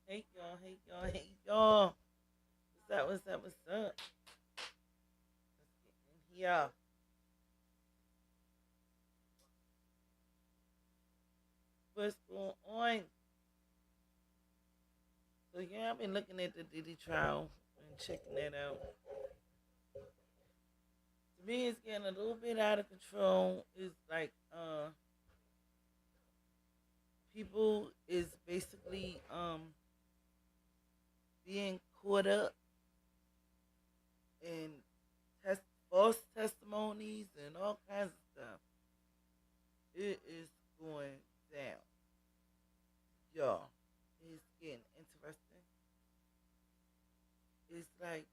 Hey y'all, hey y'all, hey y'all. What's up, what's up, what's up? Let's get in here. What's going on? So yeah, I've been looking at the Diddy trial and checking that out. To me, it's getting a little bit out of control. It's like people is basically being caught up in test false testimonies and all kinds of stuff. It is going down. Y'all, it's getting interesting. It's like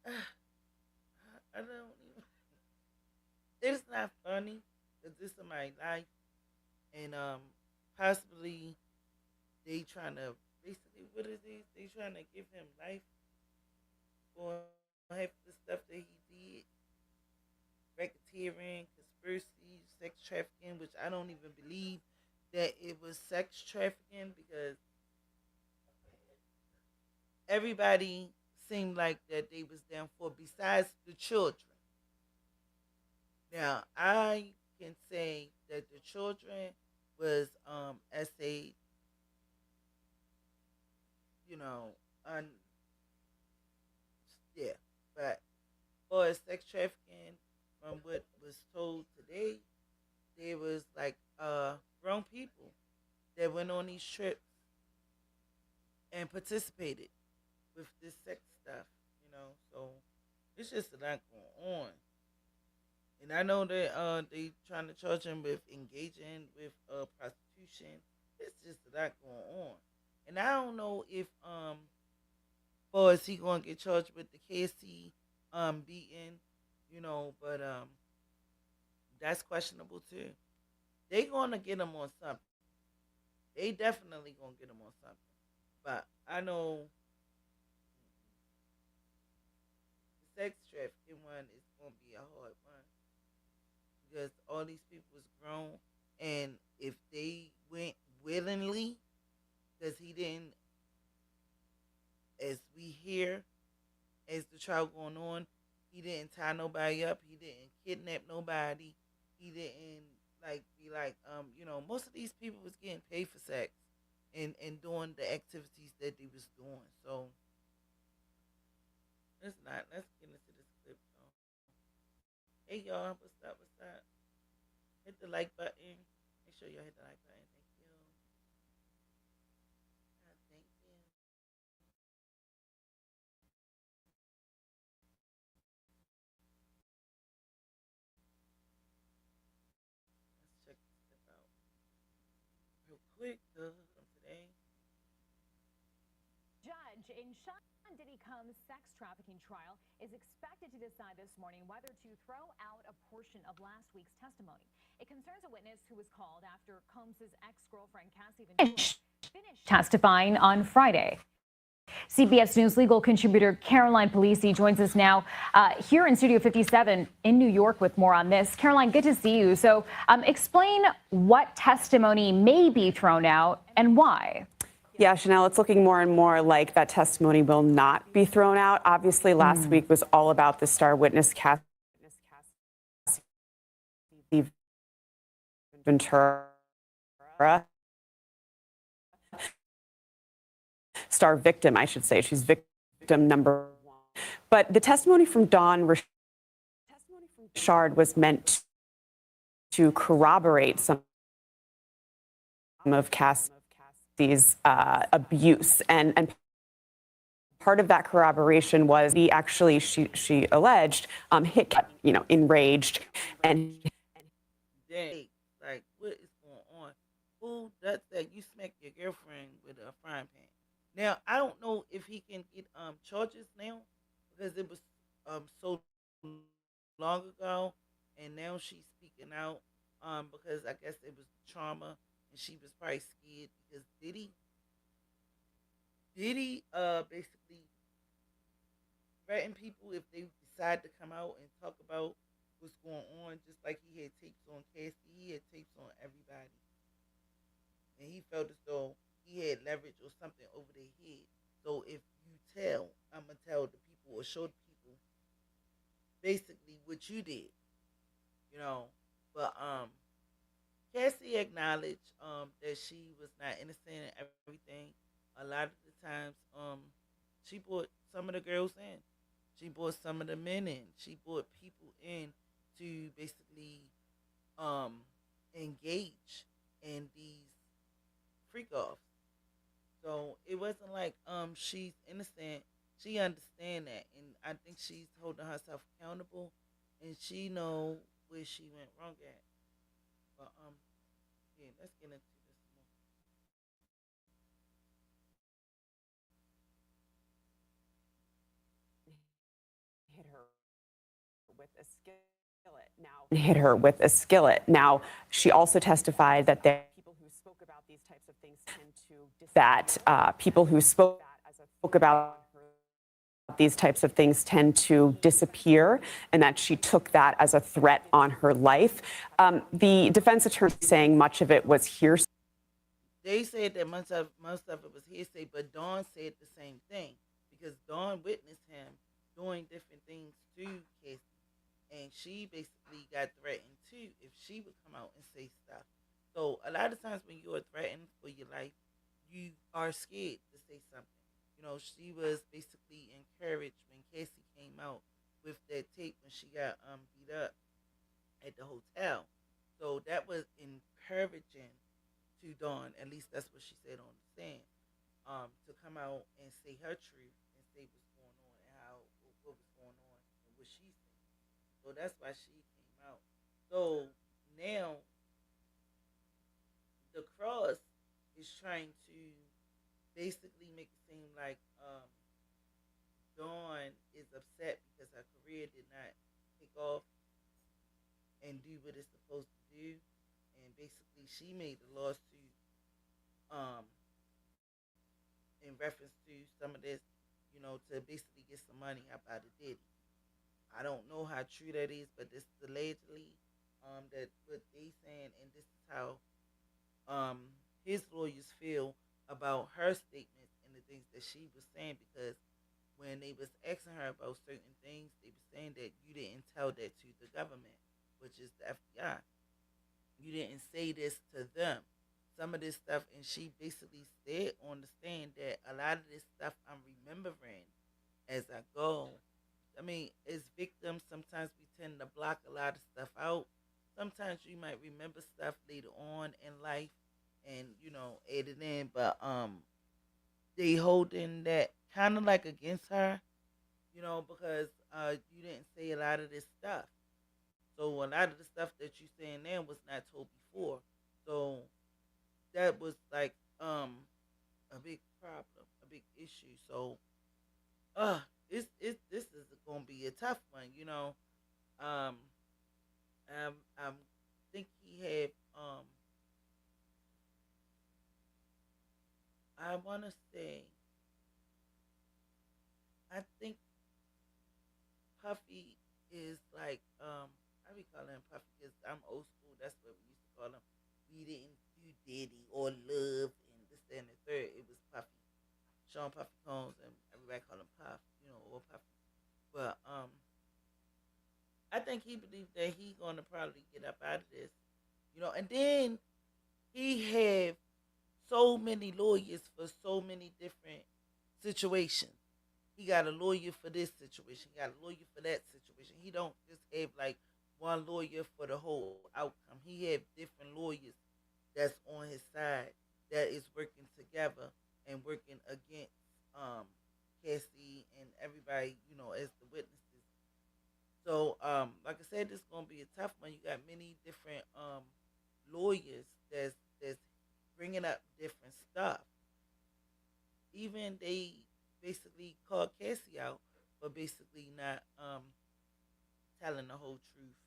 I don't even. It's not funny because this is my life, and possibly they trying to basically what it is they trying to give him life for half the stuff that he did, racketeering, conspiracy, sex trafficking, which I don't even believe that it was sex trafficking because everybody seemed like that they was down for besides the children. Now I can say that the children was as a you know un yeah, but for sex trafficking, from what was told today, there was like grown people that went on these trips and participated with this sex stuff, So it's just a lot going on. And I know that they trying to charge him with engaging with prostitution. It's just a lot going on. And I don't know if or is he gonna get charged with the KC beating, but that's questionable too. They gonna get him on something. They definitely gonna get him on something. But I know the sex trafficking one is gonna be a hard one because all these people was grown, and if they went willingly, because he didn't, as we hear, as the trial going on, he didn't tie nobody up, he didn't kidnap nobody, he didn't like be like, most of these people was getting paid for sex and doing the activities that they was doing. So let's not let's get into this clip though. Hey y'all, what's up? What's up? Hit the like button. Make sure y'all hit the like button. Thank you. Thank you. Let's check this clip out real quick. From today. Judge in Sean Diddy Combs' sex trafficking trial is expected to decide this morning whether to throw out a portion of last week's testimony. It concerns a witness who was called after Combs' ex-girlfriend Cassie Ventura finished testifying on Friday. CBS News legal contributor Caroline Polisi joins us now here in Studio 57 in New York with more on this. Caroline, good to see you. So explain what testimony may be thrown out and why. Yeah, Chanel, it's looking more and more like that testimony will not be thrown out. Obviously, last week was all about the star witness, Cassie Ventura, star victim, I should say. She's victim number one. But the testimony from Dawn Richard was meant to corroborate some of Cassie's abuse. And part of that corroboration was he actually, she alleged, hit, enraged. And Dang, like what is going on? Who does that? You smacked your girlfriend with a frying pan. Now I don't know if he can get charges now because it was so long ago, and now she's speaking out because I guess it was trauma and she was probably scared because Diddy basically threaten people if they decide to come out and talk about what's going on, just like he had tapes on Cassie, he had tapes on everybody. And he felt as though he had leverage or something over their head. So if you tell, I'm gonna tell the people or show the people basically what you did, you know. But Cassie acknowledged that she was not innocent and everything. A lot of the times, she brought some of the girls in. She brought some of the men in. She brought people in to basically um engage in these freak offs. So it wasn't like she's innocent. She understand that, and I think she's holding herself accountable, and she know where she went wrong at. But yeah, let's get into this more. Hit her with a skillet. Now, hit her with a skillet. Now, she also testified that people who spoke about these types of things tend to that people who spoke about these types of things tend to disappear, and that she took that as a threat on her life. The defense attorney saying much of it was hearsay. They said that most of it was hearsay, but Dawn said the same thing because Dawn witnessed him doing different things to Casey, and she basically got threatened too if she would come out and say stuff. So a lot of times when you are threatened for your life, you are scared to say something. You know, she was basically encouraged when Casey came out with that tape when she got beat up at the hotel. So that was encouraging to Dawn. At least that's what she said on the stand. To come out and say her truth and say what's going on and how what was going on and what she said. So that's why she came out. So now the cross is trying to basically make it seem like Dawn is upset because her career did not take off and do what it's supposed to do. And basically, she made the lawsuit um, in reference to some of this, to basically get some money up out of Diddy. I don't know how true that is, but this is allegedly that what they saying, and this is how his lawyers feel about her statements and the things that she was saying because when they was asking her about certain things, they were saying that you didn't tell that to the government, which is the FBI. You didn't say this to them. Some of this stuff, and she basically said on the stand that a lot of this stuff I'm remembering as I go. I mean, as victims, sometimes we tend to block a lot of stuff out. Sometimes you might remember stuff later on in life, and add it in. But they holding that kind of like against her, because you didn't say a lot of this stuff. So a lot of the stuff that you saying now was not told before. So that was like a big problem, a big issue. So it's this is gonna be a tough one, Um I think he had I wanna say I think Puffy is like I be calling him Puffy because I'm old school. That's what we used to call him. We didn't do Diddy or Love and this that, and the third. It was Puffy, Sean Puffy Combs, and everybody call him Puff, or Puffy. But I think he believed that he gonna probably get up out of this, and then he have so many lawyers for so many different situations. He got a lawyer for this situation. He got a lawyer for that situation. He don't just have like one lawyer for the whole outcome. He have different lawyers that's on his side that is working together and working against Cassie and everybody, as the witnesses. So, like I said, this is gonna be a tough one. You got many different lawyers that's bringing up different stuff. Even they basically called Cassie out for basically not telling the whole truth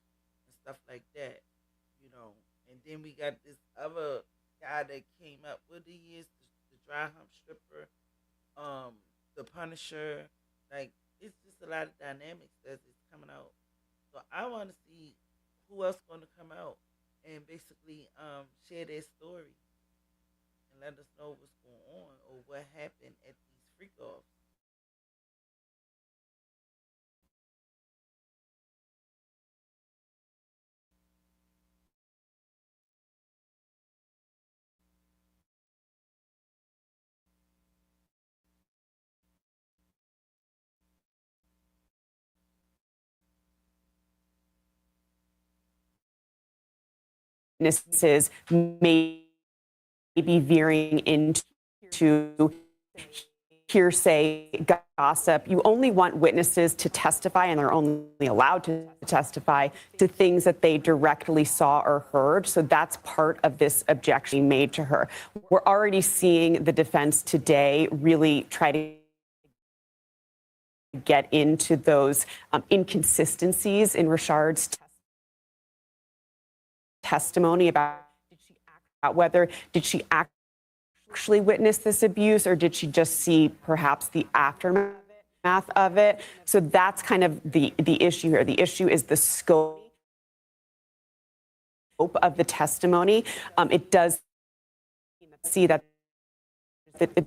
and stuff like that, you know. And then we got this other guy that came up. What he is, the dry hump stripper, the Punisher. Like it's just a lot of dynamics that is coming out. So I want to see who else going to come out and basically share their story and let us know what's going on or what happened at these freak offs. Witnesses may be veering into hearsay gossip. You only want witnesses to testify, and they're only allowed to testify to things that they directly saw or heard. So that's part of this objection made to her. We're already seeing the defense today really try to get into those inconsistencies in Richard's testimony about whether did she actually witness this abuse or did she just see perhaps the aftermath of it. So that's kind of the issue here. The issue is the scope of the testimony. It does see that it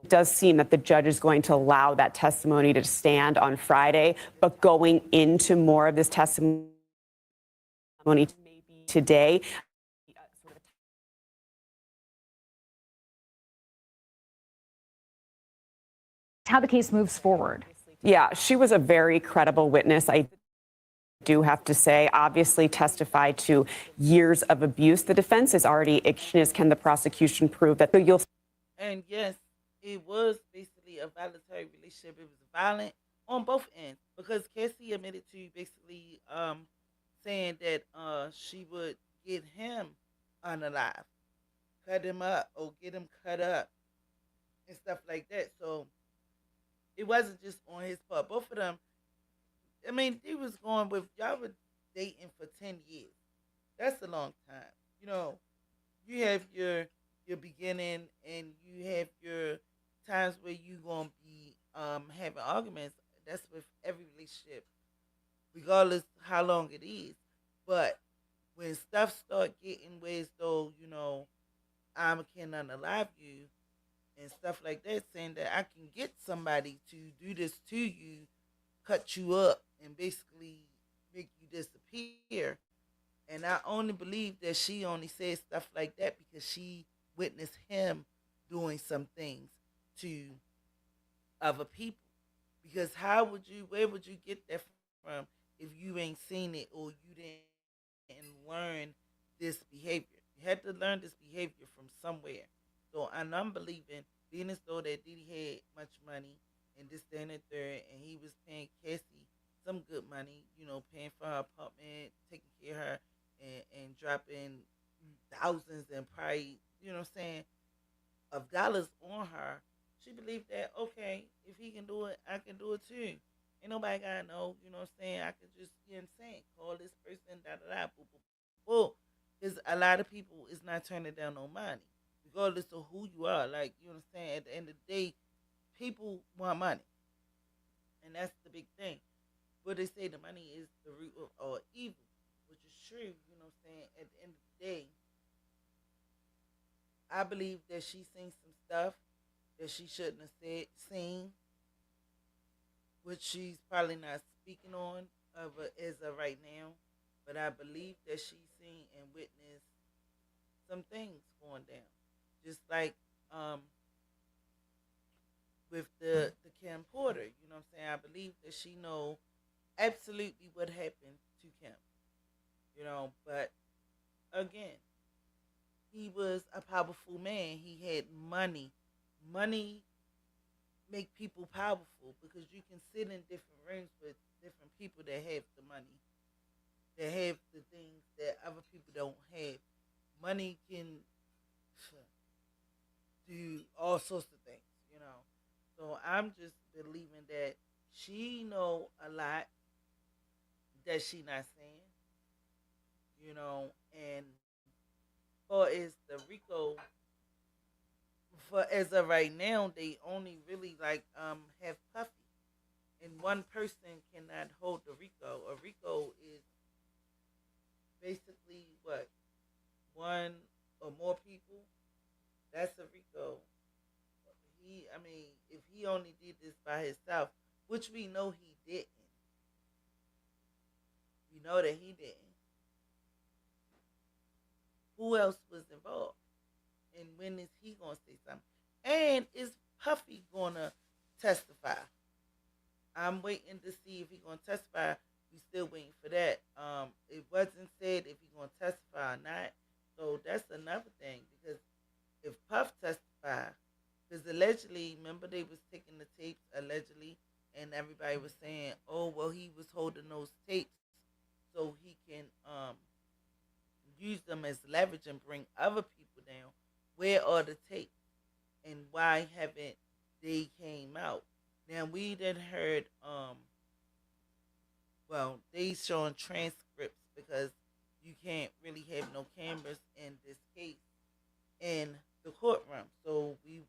does seem that the judge is going to allow that testimony to stand on Friday, but going into more of this testimony today, How the case moves forward. yeah, she was a very credible witness. I do have to say, obviously testified to years of abuse. The defense is already, can the prosecution prove that? So you'll. And yes, it was basically a voluntary relationship. It was violent on both ends because Cassie admitted to basically saying that she would get him unalive, cut him up, or get him cut up and stuff like that. So it wasn't just on his part. Both of them, I mean, they was going with y'all were dating for 10 years. That's a long time. You know, you have your beginning and you have your times where you gonna be having arguments. That's with every relationship, regardless how long it is. But when stuff start getting where as though, I can unalive you and stuff like that, saying that I can get somebody to do this to you, cut you up, and basically make you disappear. And I only believe that she only said stuff like that because she witnessed him doing some things to other people. Because where would you get that from if you ain't seen it or you didn't learn this behavior? You had to learn this behavior from somewhere. So and I'm believing, being as though that Diddy had much money and this, that, and the third, and he was paying Cassie some good money, paying for her apartment, taking care of her, and dropping thousands and probably, what I'm saying, of dollars on her. She believed that, okay, if he can do it, I can do it too. Ain't nobody gotta know, what I'm saying? I could just, call this person, da da da, boo boo boo. Because a lot of people is not turning down no money, regardless of who you are. Like, you know what I'm saying? At the end of the day, people want money. And that's the big thing. But they say the money is the root of all evil, which is true, what I'm saying? At the end of the day, I believe that she seen some stuff that she shouldn't have seen, which she's probably not speaking on as of right now. But I believe that she's seen and witnessed some things going down, just like with the Kim Porter. You know what I'm saying? I believe that she know absolutely what happened to Kim. But again, he was a powerful man. He had money. Money make people powerful because you can sit in different rooms with different people that have the money, that have the things that other people don't have. Money can do all sorts of things. So I'm just believing that she know a lot that she not saying, and for is the Rico, for as of right now, they only really like have Puffy, and one person cannot hold the Rico. A Rico is basically what, one or more people. which we know he didn't. We know that he didn't. Who else was involved? And when is he gonna say something? And is Puffy gonna testify? I'm waiting to see if he's gonna testify. We still waiting for that. It wasn't said if he's gonna testify or not. So that's another thing because if Puff testify, because allegedly, remember they was taking the tapes allegedly, and everybody was saying, "Oh, well, he was holding those tapes so he can use them as leverage and bring other people down." Where are the tapes, and why haven't they came out? Now we done heard well, they showing transcripts because you can't really have no cameras in this case in the courtroom. So we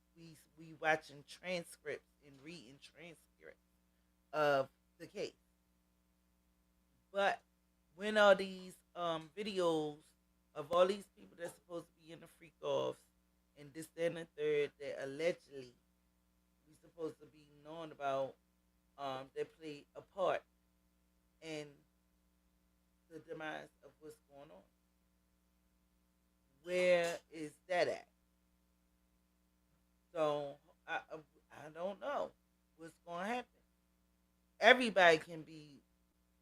watching transcripts and reading transcripts of the case. But when are these videos of all these people that's supposed to be in the freak offs and this, that, and the third that allegedly we supposed to be knowing about that play a part in the demise of what's going on? Where is that at? So I don't know what's going to happen. Everybody can be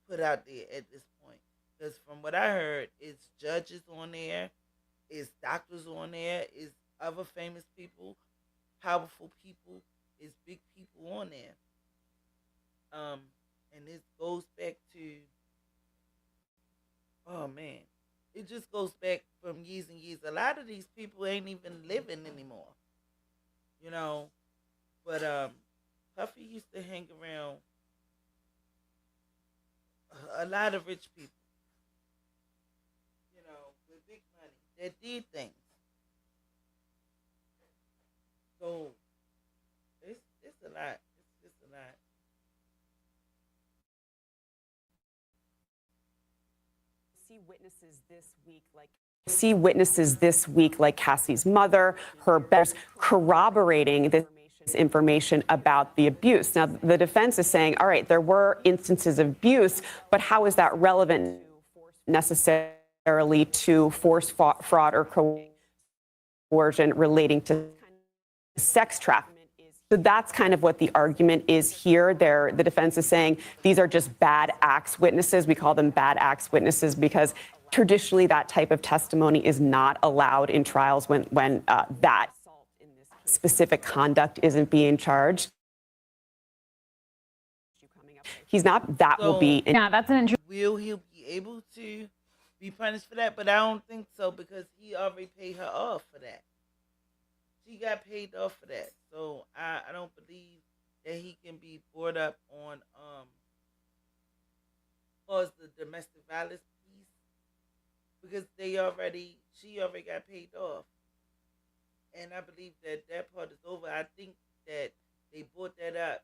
put out there at this point because from what I heard, it's judges on there, it's doctors on there, it's other famous people, powerful people, it's big people on there. And this goes back to, oh man, it just goes back from years and years. A lot of these people ain't even living anymore, you know. But Puffy used to hang around a lot of rich people, you know, with big money that did things. So it's a lot. It's a lot. See witnesses this week like Cassie's mother, her betters corroborating this information about the abuse. Now, the defense is saying, all right, there were instances of abuse, but how is that relevant necessarily to force, fraud, or coercion relating to sex trafficking? So that's kind of what the argument is here. The defense is saying these are just bad acts witnesses. We call them bad acts witnesses because traditionally that type of testimony is not allowed in trials when that specific conduct isn't being charged. He's not, that will be. Yeah, that's an interesting. Will he be able to be punished for that? But I don't think so because he already paid her off for that. She got paid off for that. So I don't believe that he can be brought up on cause the domestic violence piece because she already got paid off. And I believe that that part is over. I think that they brought that up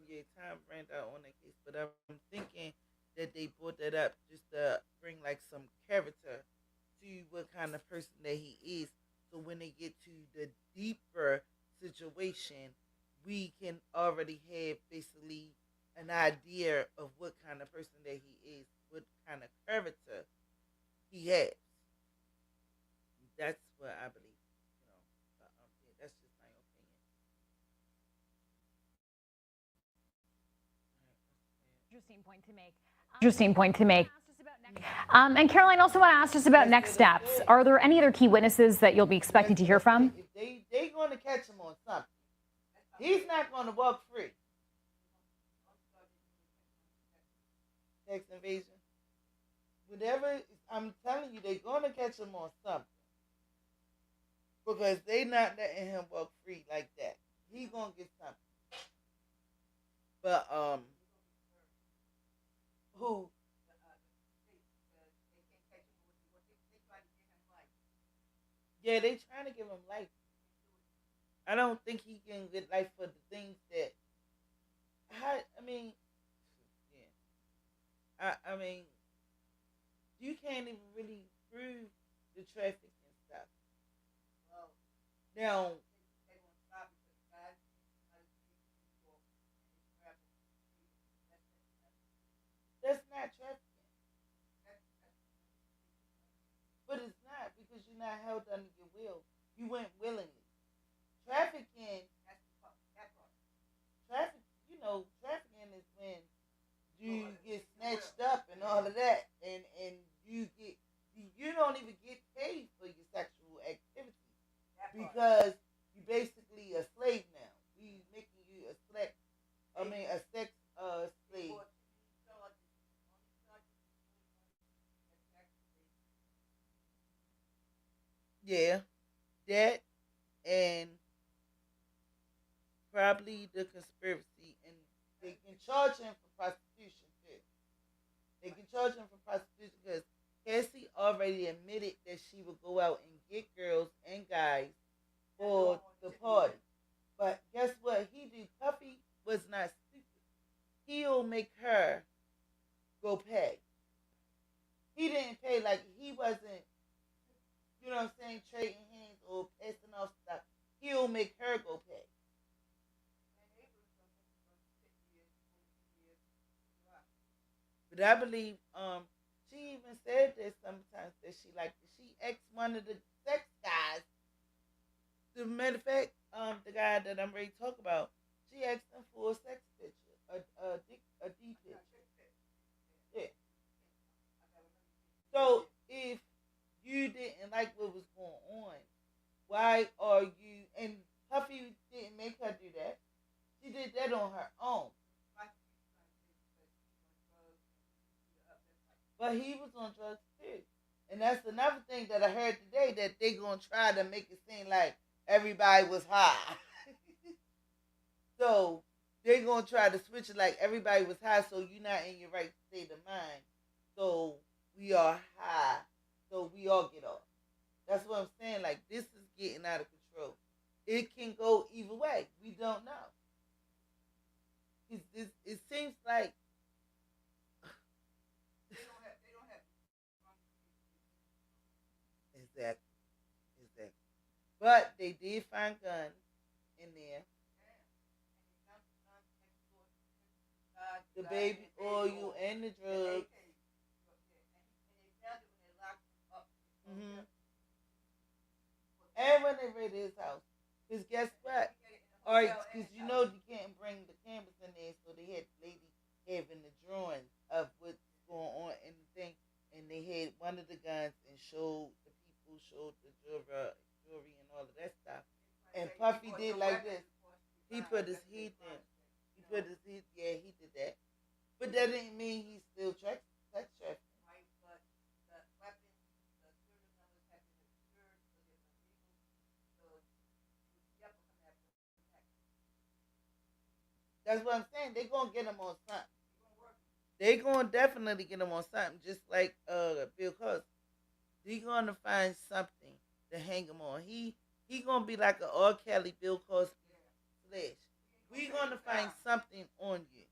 yeah, time ran out on that case, but I'm thinking that they brought that up just to bring like some character to what kind of person that he is. So when they get to the deeper situation, we can already have basically an idea of what kind of person that he is, what kind of character he has. That's what I believe. You know, yeah, that's just my opinion. Interesting point to make. Interesting point to make. And Caroline also want to ask us about next steps. Are there any other key witnesses that you'll be expecting to hear from? If they going to catch him on something, he's not going to walk free. Tax invasion. Whatever, I'm telling you, they're going to catch him on something because they not letting him walk free like that. He going to get something. But who? Yeah, they trying to give him life. I don't think he can get life for the things that. I mean, yeah. I mean, you can't even really prove the traffic and stuff. Now, not held under your will. You went willingly. Trafficking, trafficking is when you get snatched up and all of that, and you don't even get paid for your sexual activity because you basically a slave now. We making you a sex, a sex slave. Yeah, that and probably the conspiracy, and they can charge him for prostitution too. They can charge him for prostitution because Cassie already admitted that she would go out and get girls and guys for the party. But guess what? He did. Puffy was not stupid. He'll make her go pay. He didn't pay like he wasn't, trading hands or passing off stuff. He'll make her go pay. But I believe she even said that sometimes that she asked one of the sex guys. The matter of fact, the guy that I'm ready to talk about, she asked him for a sex picture, a D picture. Yeah. So if you didn't like what was going on, why are you? And Puffy didn't make her do that. She did that on her own. But he was on drugs too. And that's another thing that I heard today, that they gonna try to make it seem like everybody was high. So they're gonna try to switch it like everybody was high, so you're not in your right state of mind. So we are high. So we all get off. That's what I'm saying. Like, this is getting out of control. It can go either way. We don't know. It seems like exactly, exactly. But they did find guns in there. The baby oil and the drugs. Mm-hmm. And when they raided his house, because guess what? All right, because you can't bring the cameras in there, so they had the lady having the drawings of what's going on in the thing, and they had one of the guns and showed the jewelry and all of that stuff. And Puffy did like this. He put his heat in. He put his heat. Yeah, he did that. But that didn't mean he still sex trafficking. That's what I'm saying. They're gonna get him on something. They gonna definitely get him on something, just like Bill Cosby. He gonna find something to hang him on. He gonna be like a R. Kelly, Bill Cosby slash. We gonna find something on you.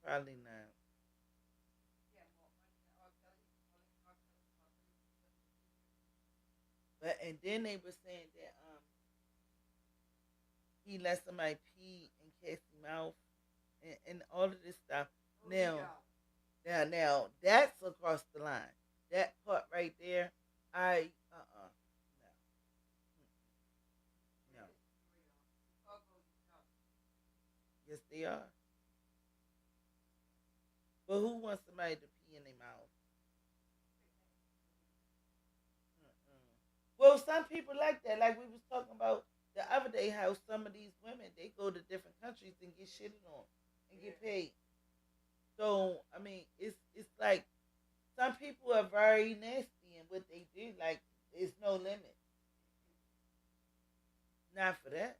Probably not. But and then they were saying that he let somebody pee in Cassie's mouth and all of this stuff. Now, now that's across the line. That part right there, I no, no. Yes, they are. But who wants somebody to pee in their mouth? Mm-mm. Well, some people like that. Like we was talking about the other day, how some of these women they go to different countries and get shitted on and get paid. So I mean, it's like some people are very nasty in what they do. Like, it's no limit. Not for that.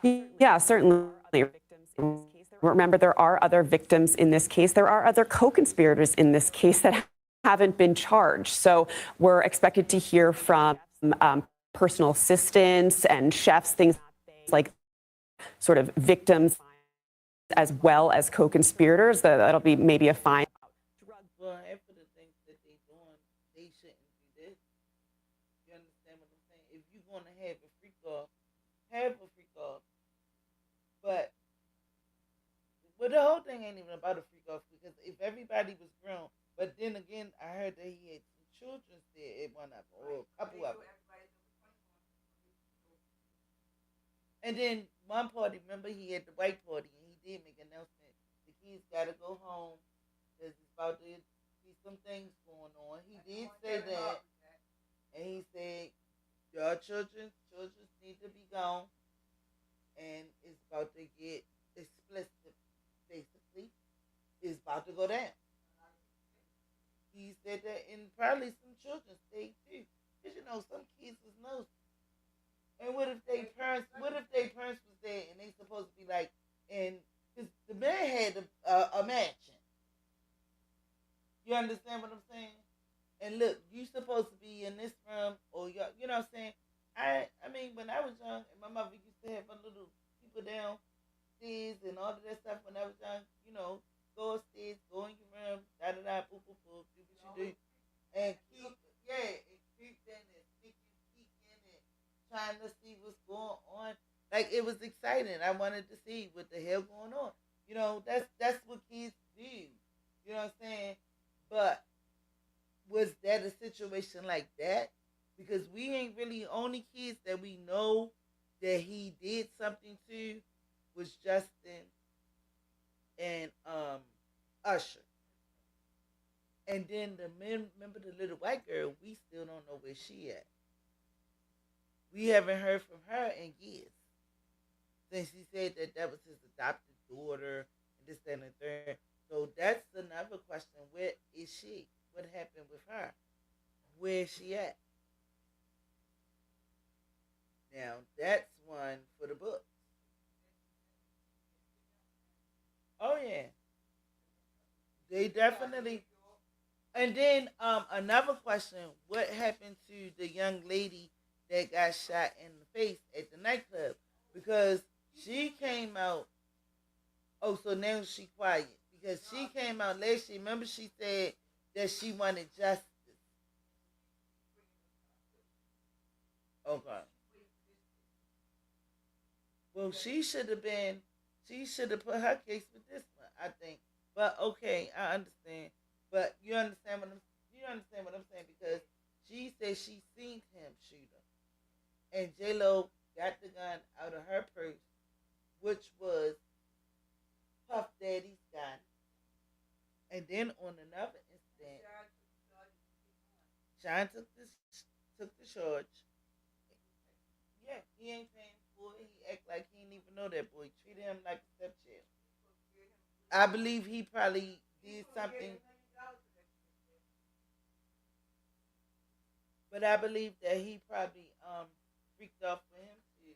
Yeah, certainly. Remember, there are other victims in this case. There are other co-conspirators in this case that haven't been charged. So we're expected to hear from personal assistants and chefs, things like sort of victims as well as co-conspirators. That'll be maybe a fine. Well, half of the things that they doing, they shouldn't do this. You understand what I'm saying? If you're gonna have a freak off, have a freak off. But the whole thing ain't ain't even about a freak off because if everybody was grown, but then again, I heard that he had some children there at one of them, or a couple of them. And then one party, remember he had the white party, and he did make an announcement. The kids got to go home because it's about to be some things going on. He did say that, and he said, "Your children need to be gone, and it's about to get explicit. Basically, it's about to go down." He said that, and probably some children stayed too, because some kids was nosy. And what if they parents? What if they parents was there and they supposed to be like, and because the man had a mansion. You understand what I'm saying? And look, you supposed to be in this room, or you know what I'm saying? I mean, when I was young, and my mother used to have a little people downstairs and all of that stuff. When I was young, go upstairs, go in your room, da da da, boop boop boop, do what you do, and keep and creeping and sneaking, peeking, and trying to see what's going on. Like it was exciting. I wanted to see what the hell going on. That's what kids do. You know what I'm saying? But was that a situation like that? Because we ain't really only kids that we know that he did something to was Justin and Usher. And then the men remember the little white girl, we still don't know where she at. We haven't heard from her in years. Since he said that that was his adopted daughter and this, that, and the third. So that's another question. Where is she? What happened with her? Where is she at? Now that's one for the book. Oh yeah, they definitely. And then another question: what happened to the young lady that got shot in the face at the nightclub? Because she came out. Oh, so now she quiet because she came out last year. Remember, she said that she wanted justice. Okay. Well, she should have been. She should have put her case with this one, I think. But okay, I understand. But you understand what I'm saying because she said she seen him shoot her, and J Lo got the gun out of her purse, which was Puff Daddy's gun. And then on another incident, Sean took the charge. Yeah, he ain't paying for it. He act like he didn't even know that boy. Treated him like a stepchild. I believe he probably did something, but I believe that he probably freaked off for him too.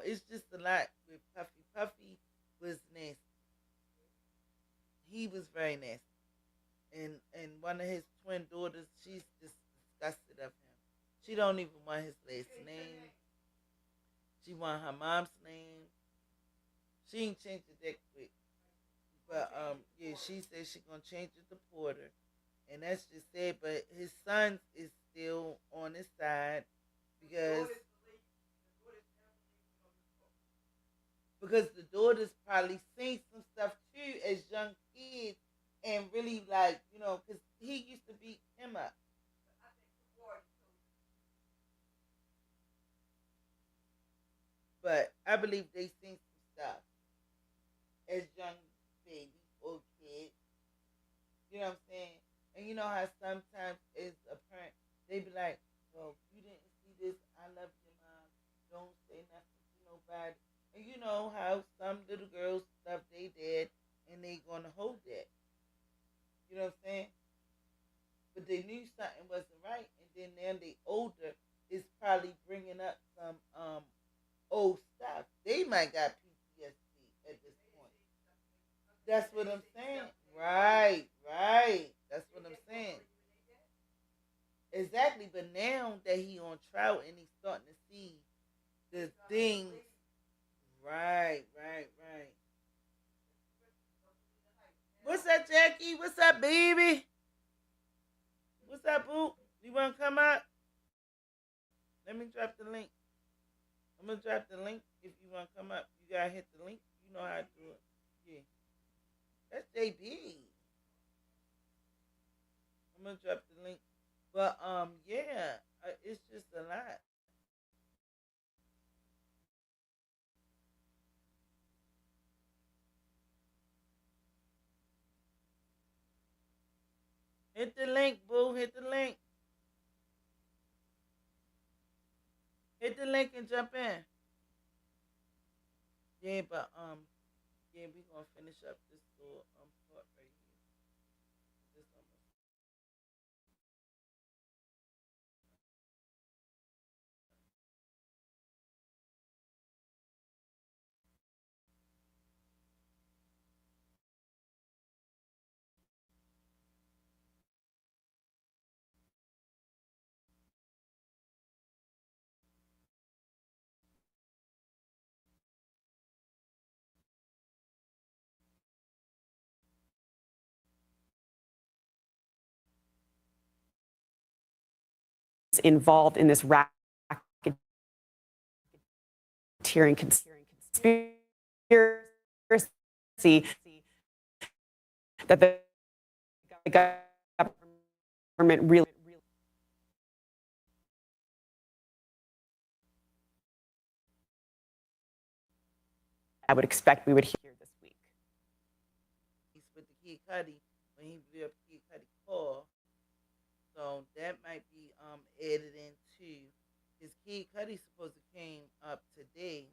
It's just a lot with Puffy. Puffy was nasty. He was very nasty. And one of his twin daughters, she's just disgusted of him. She don't even want his last name. She want her mom's name. She ain't changed it that quick. But yeah, she said she gonna change it to Porter. And that's just sad. But his son is still on his side because the daughters probably seen some stuff too as young kids and really like because he used to beat him up. But I believe they seen some stuff as young babies or kids. You know what I'm saying? And you know how sometimes as a parent they be like, "Well, you didn't see this. I love your mom. Don't say nothing to nobody." And you know how some little girls love their dad and they gonna hold that. You know what I'm saying? But they knew something wasn't right, and then now they older is probably bringing up some old stuff. They might got PTSD at this point. That's what I'm saying. Right, right. That's what I'm saying. Exactly. But now that he on trial and he's starting to see the things. Right, right, right. What's up, Jackie? What's up, baby? What's up, boo? You want to come up? Let me drop the link. I'm gonna drop the link if you want to come up. You gotta hit the link. You know how to do it. Yeah, that's JB. I'm gonna drop the link. But yeah, it's just a lot. Hit the link, boo. Hit the link. Hit the link and jump in. Yeah, but yeah, we gonna finish up this little part right here. This almost Involved in this racketeering conspiracy that the government really. I would expect we would hear this week. with the Kid Cudi when he blew up Kid Cudi car. So that might be added into his Kid Cudi supposed to came up today,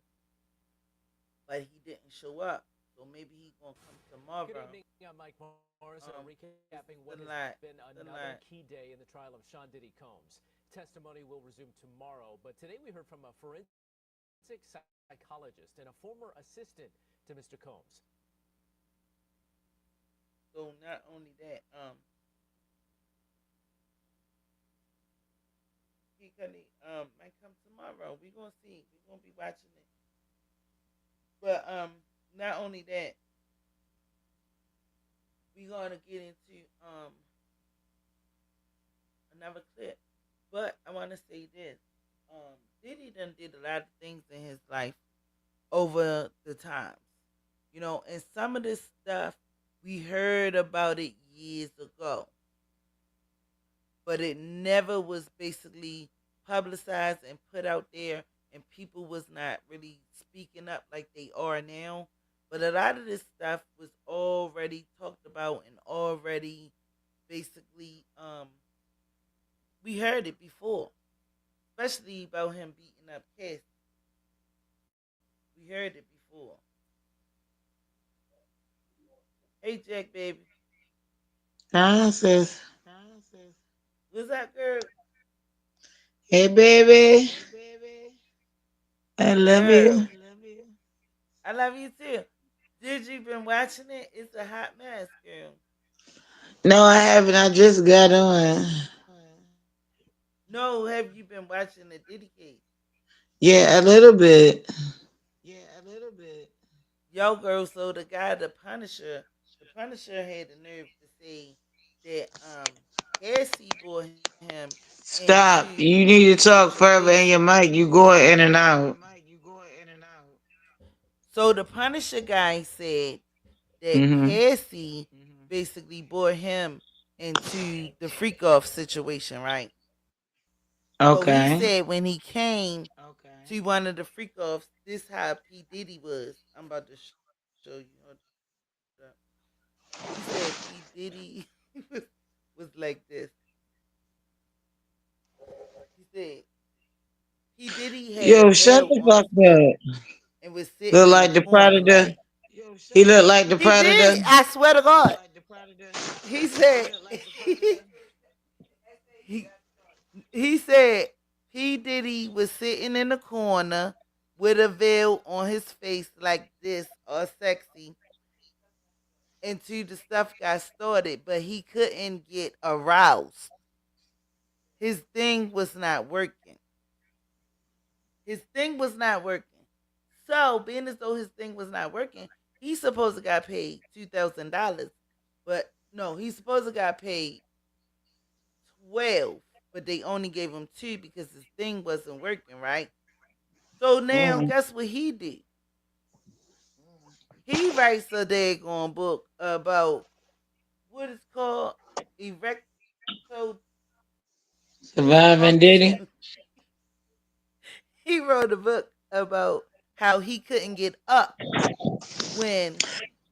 but he didn't show up. So maybe he gonna come tomorrow. Good evening. I'm Mike Morris, recapping what has been another key day in the trial of Sean Diddy Combs. Testimony will resume tomorrow, but today we heard from a forensic psychologist and a former assistant to Mr. Combs. So not only that, Kid Cudi might come tomorrow. We gonna see. We gonna be watching it. But not only that, we gonna get into another clip. But I wanna say this. Diddy done did a lot of things in his life over the times. You know, and some of this stuff we heard about it years ago. But it never was basically publicized and put out there, and people was not really speaking up like they are now. But a lot of this stuff was already talked about and already basically we heard it before, especially about him beating up Cassie. We heard it before. Hey Jack, baby, Nonsense. what's up, girl? Hey, baby. Hey, baby. I love Girl, you. I love you too. Did you been watching it? It's a hot mess, girl. No, I haven't. I just got on. No, have you been watching the Diddy case? Yeah, a little bit. Yo, girl. So the Punisher had the nerve to say that Cassie brought him Stop. into You need the to talk further in situation. your mic. You going in and out. So the Punisher guy said that Mm-hmm. Cassie basically brought him into the freak off situation, right? So he Okay. said when he came to one of the freak offs, this how P Diddy was. I'm about to show you. Hold up. He said P Diddy was, was like this. He said P Diddy had a Yo, shut veil the on fuck his face up. and was Look sitting in a like the corner, predator. right? He look like the He predator. did. I swear to God. He said he he said P Diddy was sitting in the corner with a veil on his face like this, all sexy, until the stuff got started, but he couldn't get aroused. His thing was not working. His thing was not working. So, being as though his thing was not working, he's supposed to got paid $2,000, but no, he's supposed to got paid 12, but they only gave him two because his thing wasn't working, right? So now, Mm. guess what he did? He writes a daggone book about what is called erectile Surviving Diddy. dysfunction. He wrote a book about how he couldn't get up when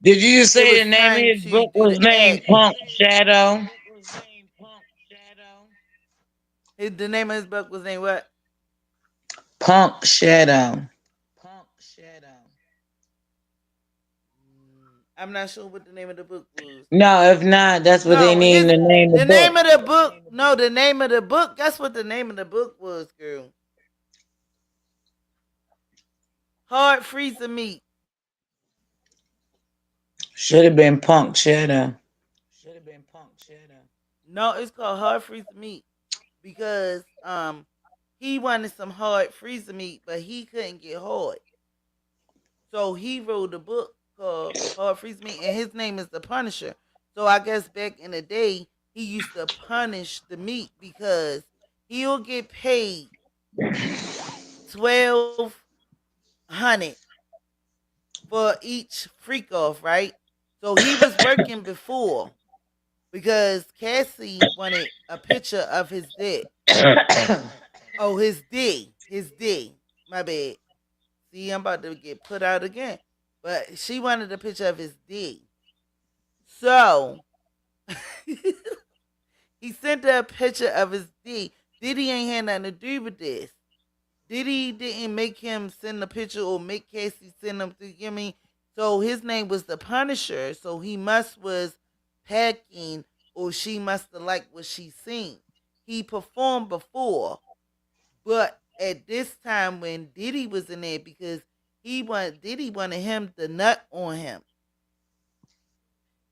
Did you it say was the name of time his to book do was the named act. Punk Shadow? The name of his book was named what? Punk Shadow. I'm not sure what the name of the book was. No, if not, that's what they No, need his to name the the book. name of the book. No, the name of the book. That's what the name of the book was, girl. Hard freezer meat. Should have been Punk Shadow. No, it's called hard freezer meat because he wanted some hard freezer meat, but he couldn't get hard. So he wrote a book called Hard Freeze Me, and his name is the Punisher. So I guess back in the day, he used to punish the meat because he'll get paid 1200 for each freak off, right? So he was working before because Cassie wanted a picture of his dick. Oh, his D. My bad. See, I'm about to get put out again. But she wanted a picture of his D. So he sent her a picture of his D. Diddy ain't had nothing to do with this. Diddy didn't make him send the picture or make Casey send them to you know me. So his name was the Punisher. So he must was packing or she must have liked what she seen. He performed before, but at this time when Diddy was in there because Diddy wanted him to nut on him.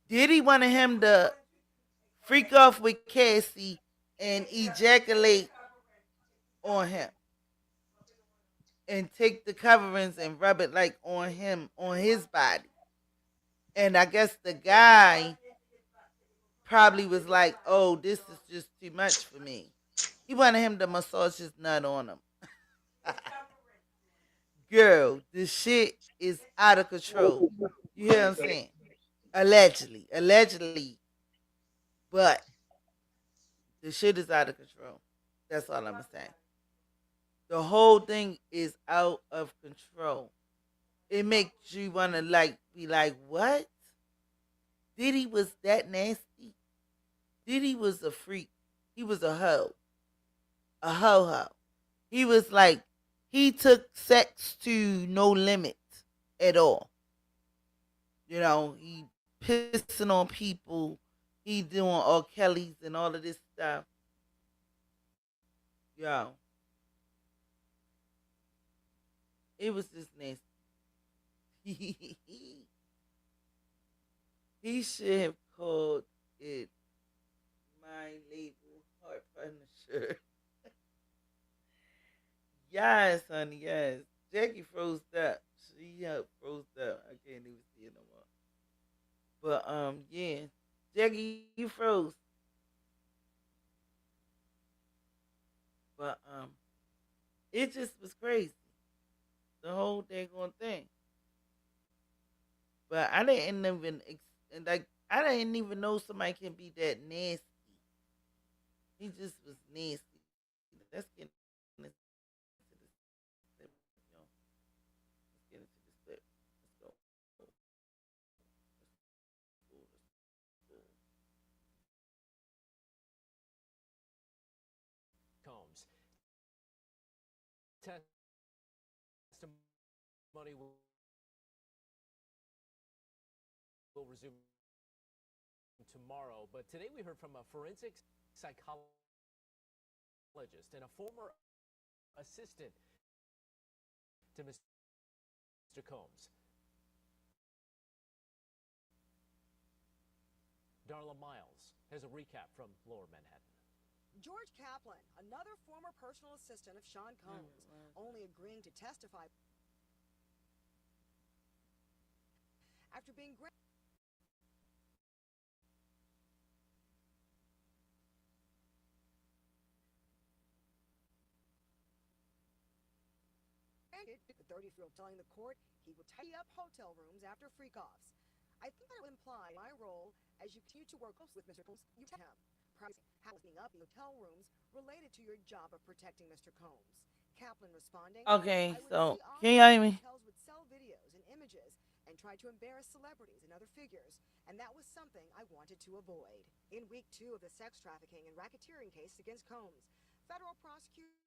Diddy wanted him to freak off with Cassie and ejaculate on him and take the coverings and rub it like on him on his body. And I guess the guy probably was like, "Oh, this is just too much for me." He wanted him to massage his nut on him. Girl, this shit is out of control. You hear what I'm saying? Allegedly, but the shit is out of control. That's all I'm saying. The whole thing is out of control. It makes you wanna like be like, what? Diddy was that nasty? Diddy was a freak. He was a ho ho. He was like, he took sex to no limit at all. You know, he pissing on people. He doing all Kelly's and all of this stuff. Yo, it was just nasty. He should have called it my label heart punisher. Yes, honey, yes. Jackie froze up. She froze up. I can't even see it no more. But yeah. Jackie, you froze. But it just was crazy. The whole daggone thing. But I didn't even like I didn't even know somebody can be that nasty. He just was nasty. Let's get into this clip, yo. Let's get into this clip. Let's go. Combs. Testimony will resume tomorrow, but today we heard from a forensic psychologist and a former assistant to Mr. Combs. Darla Miles has a recap from Lower Manhattan. George Kaplan, another former personal assistant of Sean Combs, only agreeing to testify after being granted The 33-year-old telling the court he will tidy up hotel rooms after freak-offs. I think that will imply my role as you continue to work closely with Mr. Combs. You tell him. Housing up in hotel rooms related to your job of protecting Mr. Combs. Kaplan responding, Okay, I would so see can you often hear me? hotels would sell videos and images and try to embarrass celebrities and other figures, and that was something I wanted to avoid. In week 2 of the sex trafficking and racketeering case against Combs, federal prosecutors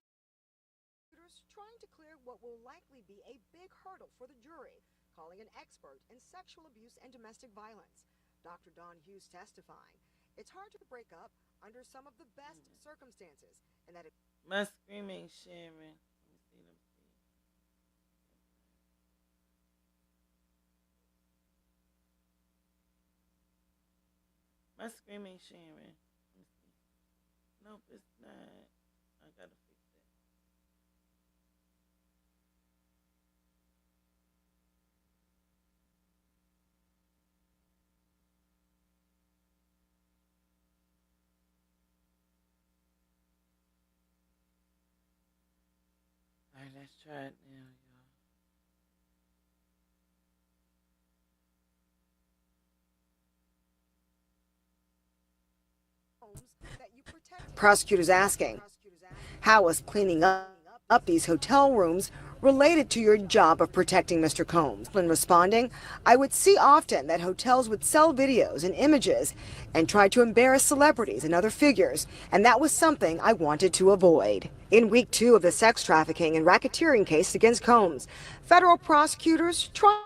trying to clear what will likely be a big hurdle for the jury, calling an expert in sexual abuse and domestic violence. Dr. Don Hughes testifying, it's hard to break up under some of the best circumstances, and that My screaming sharing. Let me see. Let me see. My screaming sharing. Let me see. Nope, it's not. I gotta fix it. All right, let's try it now, y'all. prosecutors asking, how was cleaning up these hotel rooms related to your job of protecting Mr. Combs? When responding, I would see often that hotels would sell videos and images and try to embarrass celebrities and other figures, and that was something I wanted to avoid. In week 2 of the sex trafficking and racketeering case against Combs, federal prosecutors trying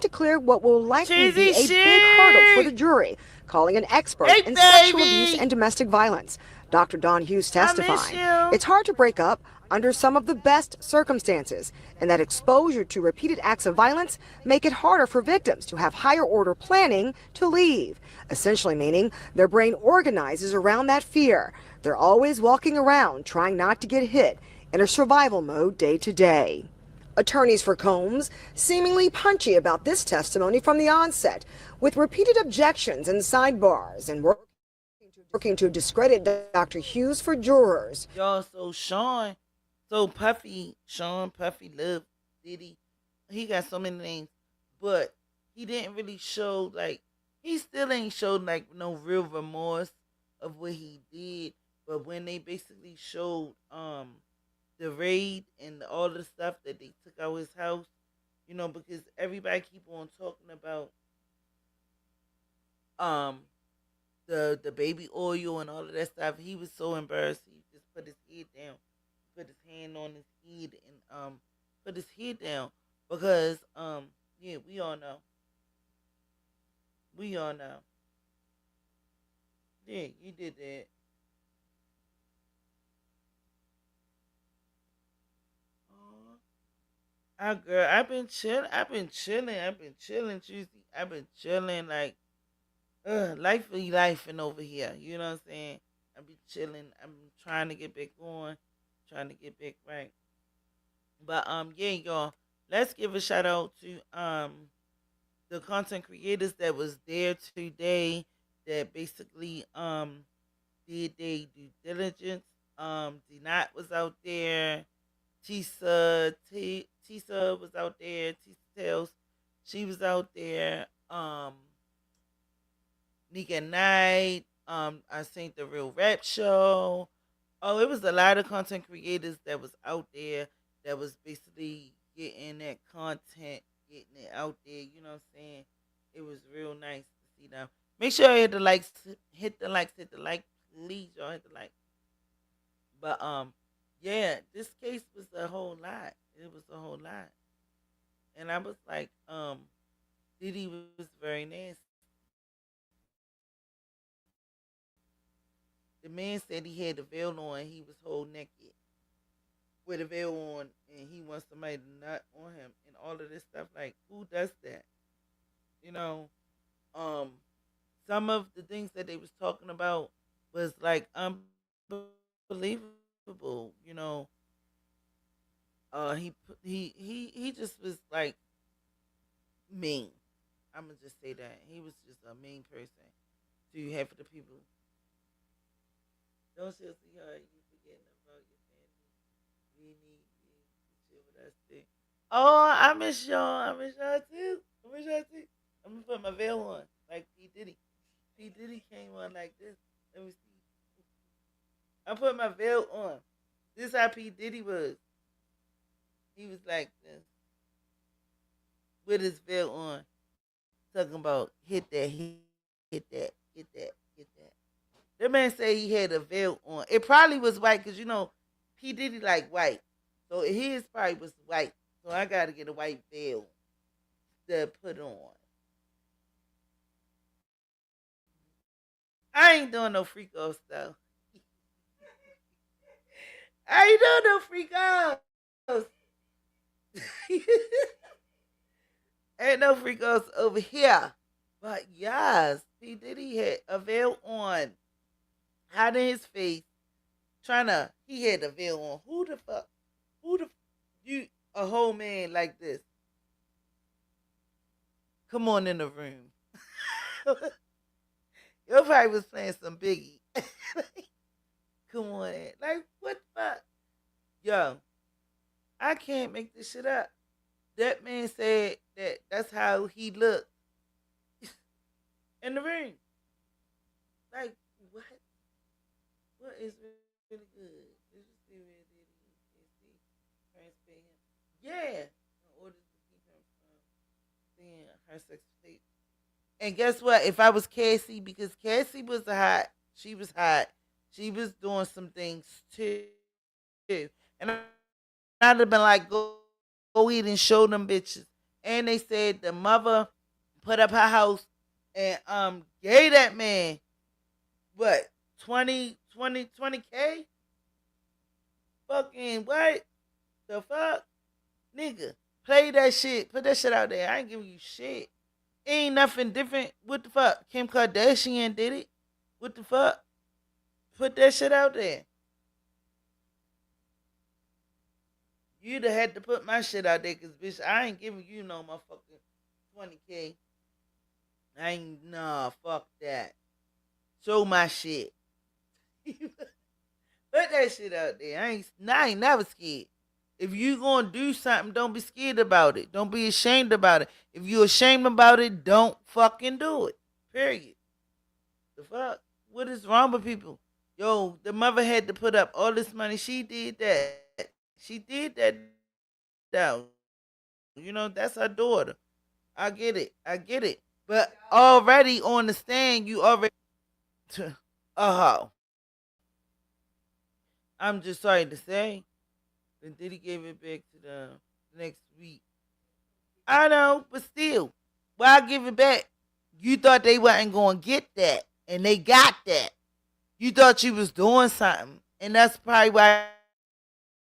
to clear what will likely be Cheesy a big hurdle for the shit! jury, calling an expert Hey, in sexual abuse baby! and domestic violence. Dr. Don Hughes I miss testifying, you. it's hard to break up under some of the best circumstances, and that exposure to repeated acts of violence make it harder for victims to have higher order planning to leave, essentially meaning their brain organizes around that fear. They're always walking around trying not to get hit in a survival mode day to day. Attorneys for Combs seemingly punchy about this testimony from the onset, with repeated objections and sidebars, and working to discredit Dr. Hughes for jurors. Y'all, so Sean Puffy Love Diddy. He got so many names, but he didn't really show he still ain't showed no real remorse of what he did. But when they basically showed the raid and all the stuff that they took out his house, because everybody keep on talking about um the baby oil and all of that stuff. He was so embarrassed. He just put his head down, put his hand on his head, and put his head down because yeah, we all know, yeah, you did that. Aw. Girl, I've been chilling, Tuesday. I've been chilling life be life and over here. You know what I'm saying? I be chilling. I'm trying to get back on, trying to get back right. But yeah, y'all. Let's give a shout out to the content creators that was there today that basically did their due diligence. D Not was out there. Tisa was out there. Tisa Tales, she was out there. Nika Knight. I seen the Real Rap Show. Oh, it was a lot of content creators that was out there that was basically getting that content, getting it out there. You know what I'm saying? It was real nice to see them. Make sure you hit the like, please, y'all hit the like. But yeah, this case was a whole lot. It was a whole lot, and I was like, Diddy was very nasty. The man said he had a veil on. He was whole naked with a veil on, and he wants somebody to nut on him, and all of this stuff. Like, who does that? You know, um, some of the things that they was talking about was like unbelievable. He just was like mean. I'm gonna just say that he was just a mean person to half of the people. Don't you see how you forgetting about your family? We need you to chill with Let's see. Oh, I miss y'all. I miss y'all too. I miss y'all too. I'm gonna put my veil on like P Diddy. P Diddy came on like this. Let me see. I put my veil on. This how P Diddy was. He was like this with his veil on, talking about hit that, hit that, hit that. That man said he had a veil on. It probably was white because P Diddy like white, so his probably was white. So I got to get a white veil to put on. I ain't doing no freako stuff. I ain't doing no freakos. Ain't no freakos over here. But yes, P Diddy had a veil on, hiding his face, he had a veil on. Who the fuck? You a whole man like this? Come on in the room. Your probably was playing some Biggie. Come on in. Like, what the fuck? Yo, I can't make this shit up. That man said that's how he looked in the ring. Like, what? What is really good? Did you see where Diddy transfer him? Yeah. In order to keep him from seeing her sex tape. And guess what? If I was Cassie, because Cassie was she was hot. She was doing some things too. And I'd have been like, go eat and show them bitches. And they said the mother put up her house and gave that man what 20K? Fucking what? The fuck? Nigga. Play that shit. Put that shit out there. I ain't giving you shit. Ain't nothing different. What the fuck? Kim Kardashian did it. What the fuck? Put that shit out there. You'd have had to put my shit out there, cause bitch, I ain't giving you no motherfucking 20K. I ain't fuck that. Show my shit. Put that shit out there. I ain't never scared. If you gonna do something, don't be scared about it. Don't be ashamed about it. If you ashamed about it, don't fucking do it. Period. The fuck? What is wrong with people? Yo, the mother had to put up all this money. She did that. She did that down. That's her daughter. I get it. I get it. But already on the stand, you already I'm just sorry to say. Then Diddy gave it back to the next week. I know, but still, why give it back? You thought they wasn't going to get that, and they got that. You thought you was doing something, and that's probably why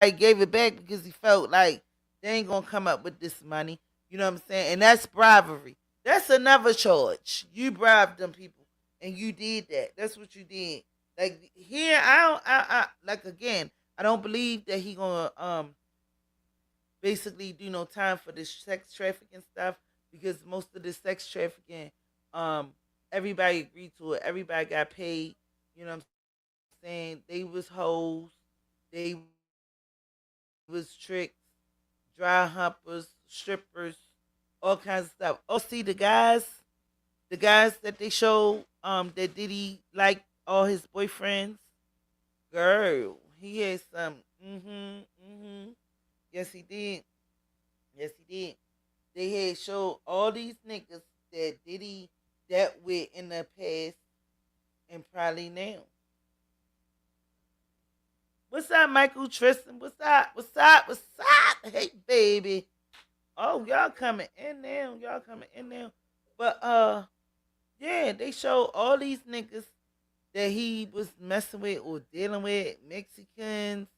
he gave it back, because he felt like they ain't going to come up with this money. You know what I'm saying? And that's bribery. That's another charge. You bribed them people, and you did that. That's what you did. Like here, like again, I don't believe that he gonna basically do no time for this sex trafficking stuff, because most of the sex trafficking, everybody agreed to it. Everybody got paid. You know what I'm saying? They was hoes. They was tricks, dry humpers, strippers, all kinds of stuff. Oh, see the guys that they showed, that Diddy liked all his boyfriends. Girl, he had some. Yes, he did. Yes, he did. They had showed all these niggas that Diddy dealt with in the past and probably now. What's up, Michael Tristan? What's up? What's up? What's up? Hey, baby. Oh, y'all coming in now. Y'all coming in now. But yeah, they showed all these niggas that he was messing with or dealing with. Mexicans.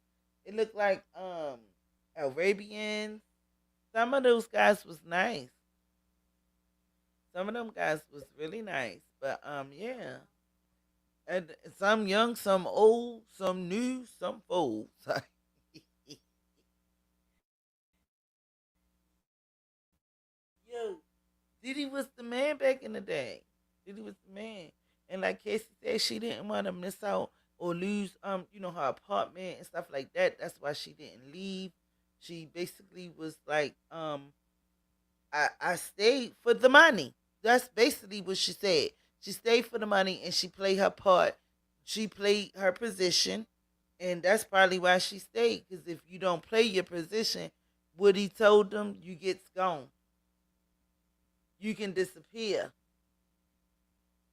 It looked like Arabians. Some of those guys was nice. Some of them guys was really nice. But yeah. And some young, some old, some new, some old. Yo, Diddy was the man back in the day. Diddy was the man. And like Casey said, she didn't want to miss out or lose her apartment and stuff like that. That's why she didn't leave. She basically was like, I stayed for the money. That's basically what she said. She stayed for the money and she played her part. She played her position, and that's probably why she stayed. Because if you don't play your position, what he told them, you get gone. You can disappear.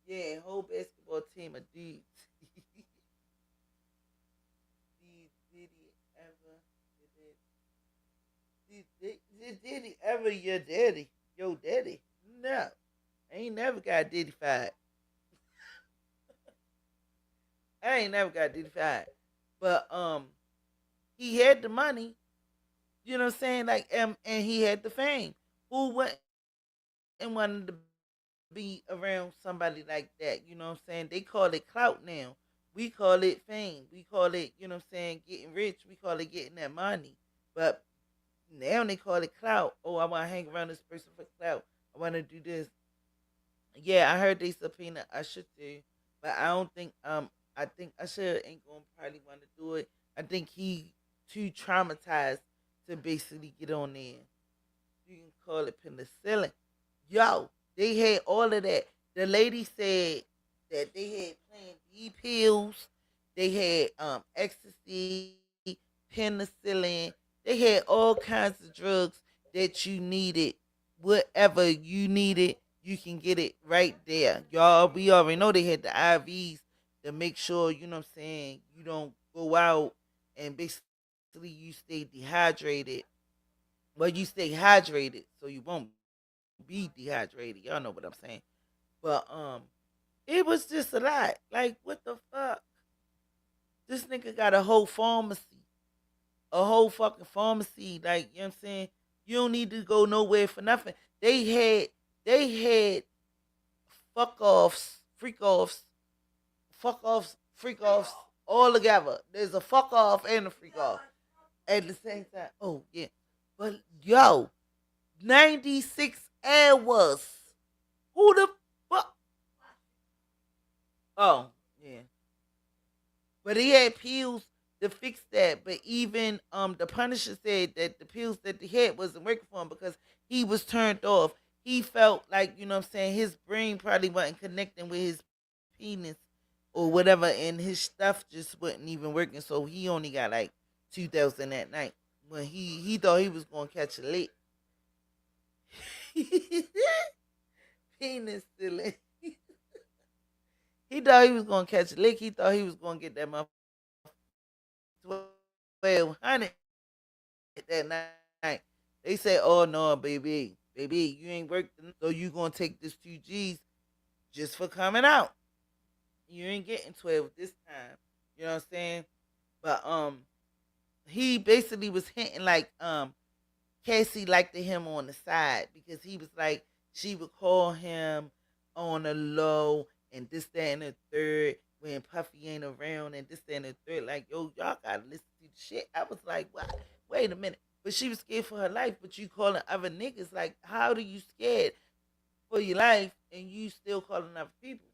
Yeah, whole basketball team of dudes. Did he ever? Did he ever your daddy? Yo, daddy? No, I ain't never got Diddy fired. I ain't never got Diddy fired. But he had the money. You know what I'm saying? Like, and he had the fame. Who went and wanted to be around somebody like that? You know what I'm saying? They call it clout now. We call it fame. We call it, you know what I'm saying, getting rich. We call it getting that money. But now they call it clout. Oh, I want to hang around this person for clout. I want to do this. Yeah, I heard they subpoena Usher too, but I don't think I think Usher ain't gonna probably want to do it. I think he too traumatized to basically get on there. You can call it penicillin. Yo, they had all of that. The lady said that they had Plan B pills, they had ecstasy, penicillin, they had all kinds of drugs that you needed. Whatever you needed, you can get it right there. Y'all, we already know they had the IVs to make sure, you know what I'm saying, you don't go out and basically you stay dehydrated. Well, you stay hydrated so you won't be dehydrated. Y'all know what I'm saying. But it was just a lot. Like, what the fuck? This nigga got a whole pharmacy. A whole fucking pharmacy. Like, you know what I'm saying? You don't need to go nowhere for nothing. They had fuck offs, freak offs all together. There's a fuck off and a freak off at the same time. Oh yeah. But yo, 96 hours. Who the fuck? Oh, yeah. But he had pills to fix that. But even the Punisher said that the pills that he had wasn't working for him because he was turned off. He felt like, you know what I'm saying, his brain probably wasn't connecting with his penis or whatever, and his stuff just wasn't even working. So he only got like 2,000 that night. When he thought he was gonna catch a lick. Penis still. He thought he was gonna catch a lick. He thought he was gonna get that motherfucker 1,200 that night. They said, "Oh no, baby, you ain't worked, so you gonna take this 2 G's just for coming out. You ain't getting 12 this time." You know what I'm saying? But he basically was hinting like Cassie liked him on the side because he was like she would call him on the low and this, that, and the third when Puffy ain't around and this, that, and the third. Like, yo, y'all gotta listen to the shit. I was like, what? Wait a minute. But she was scared for her life, but you calling other niggas like, how do you scared for your life and you still calling other people?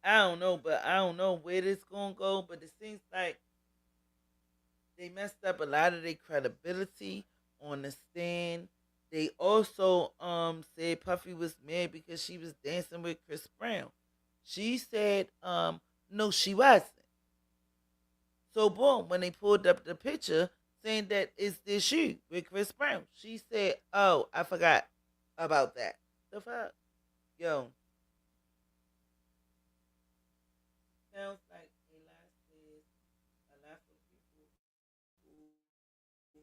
I don't know, but I don't know where this gonna go. But it seems like they messed up a lot of their credibility on the stand. They also said Puffy was mad because she was dancing with Chris Brown. She said no, she wasn't. So boom, when they pulled up the picture saying that it's this you with Chris Brown, she said, "Oh, I forgot about that." The fuck, yo, sounds like a lot says a lot of people who need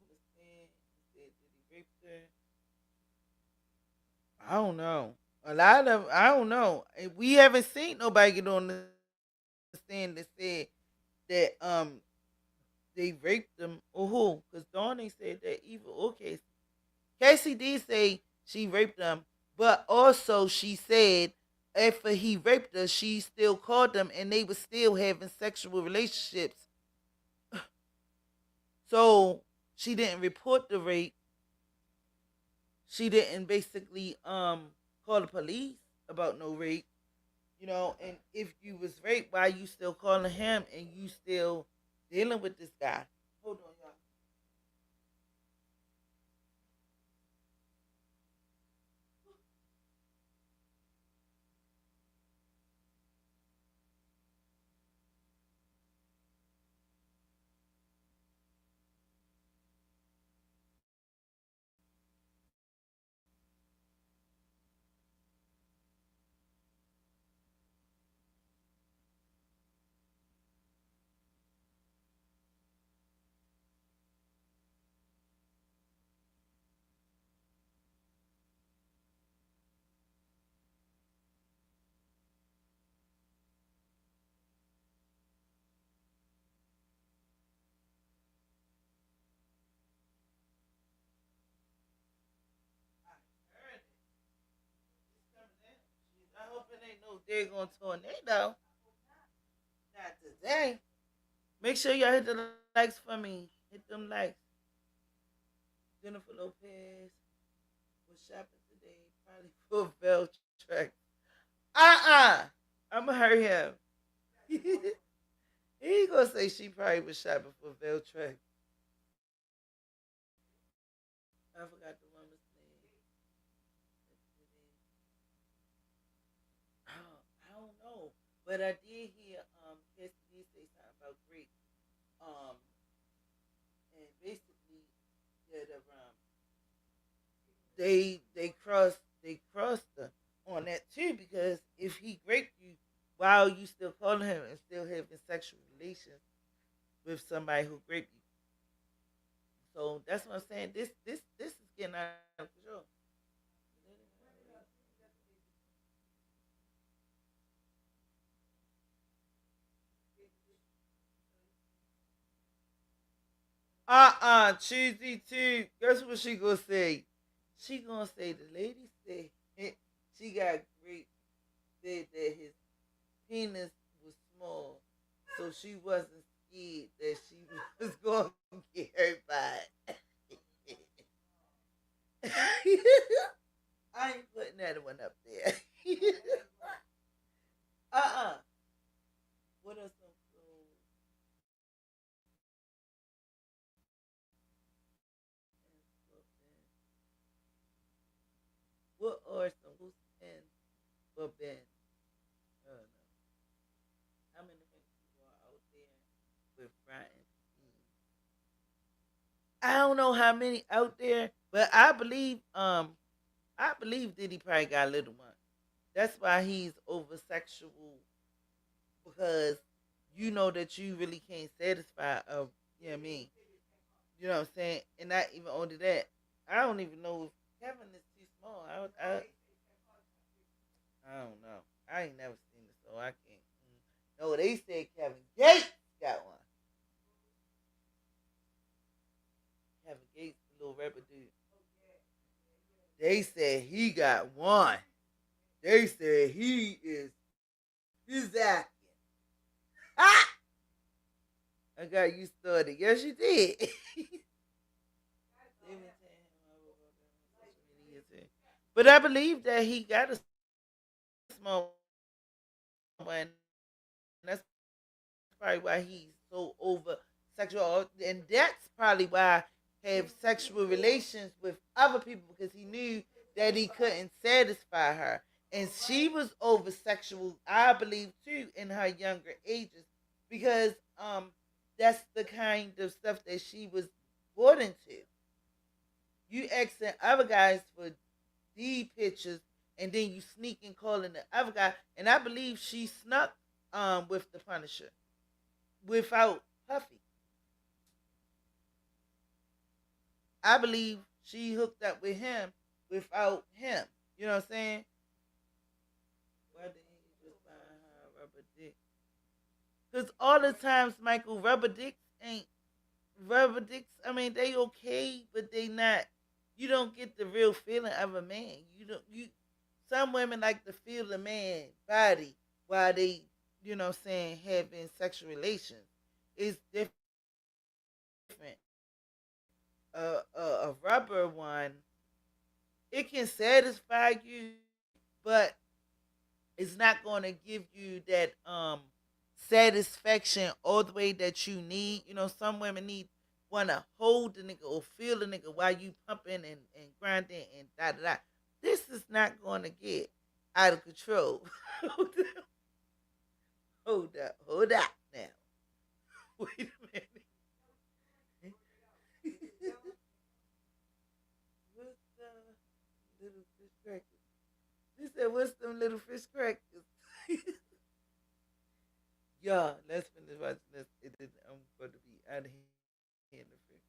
understand. He said that he raped her. I don't know. A lot of I don't know. We haven't seen nobody get on the stand that said that they raped them or who? Because Donnie said that evil. Okay, Casey did say she raped them, but also she said after he raped her, she still called them and they were still having sexual relationships. So she didn't report the rape. She didn't basically call the police about no rape. And if you was raped, why you still calling him and you still dealing with this guy? Hold on, y'all. I hope it ain't no daggone tornado. Not today. Make sure y'all hit the likes for me. Hit them likes. Jennifer Lopez was shopping today, probably for Veltrex. I'ma hurt him. He gonna say she probably was shopping for Veltrex. I forgot the woman's name. I don't know, but I did hear Cassie did say something about grapes. Um, and basically that they crossed her on that too because if he raped you while you still calling him and still having sexual relations with somebody who raped you, so that's what I'm saying. This is getting out of control. Cheesy too. Guess what she gonna say? She gonna say the lady said she got raped. Said that his penis was small, so she wasn't scared that she was going to get hurt by it. I ain't putting that one up there. uh-uh. What are some clothes? What are some loose ends for Ben? I don't know. How many people are out there with Brian? I don't know how many out there, but I believe Diddy probably got a little one. That's why he's over sexual because you know that you really can't satisfy you know what I mean? You know what I'm saying? And not even only that, I don't even know if Kevin is too small. I don't know. I ain't never seen it, so I can't. No, they said Kevin Gates got one. Kevin Gates, the little rapper dude. They said he got one. They said he's acting. Ah! I got you started. Yes, you did. But I believe that he got a small one. That's probably why he's so over sexual, and that's probably why he have sexual relations with other people because he knew that he couldn't satisfy her, and she was over sexual, I believe too, in her younger ages because that's the kind of stuff that she was brought into. You asking other guys for D pictures, and then you sneak and calling the other guy, and I believe she snuck with the Punisher without Puffy. I believe she hooked up with him without him. You know what I'm saying? Why didn't he just buy her a rubber dick? Because all the times, Michael, rubber dicks. I mean, they okay, but they not. You don't get the real feeling of a man. You don't. You Some women like to feel the man body while they, what I'm saying, having sexual relations. It's different. A rubber one, it can satisfy you, but It's not going to give you that satisfaction all the way that you need. You know, some women need want to hold the nigga or feel the nigga while you pumping and grinding and da da da. This is not going to get out of control. Hold up now. Wait a minute. What's the little fish crackers? She said, "What's them little fish crackers?" Yeah, let's finish watching this. I'm going to be out of here in the fish.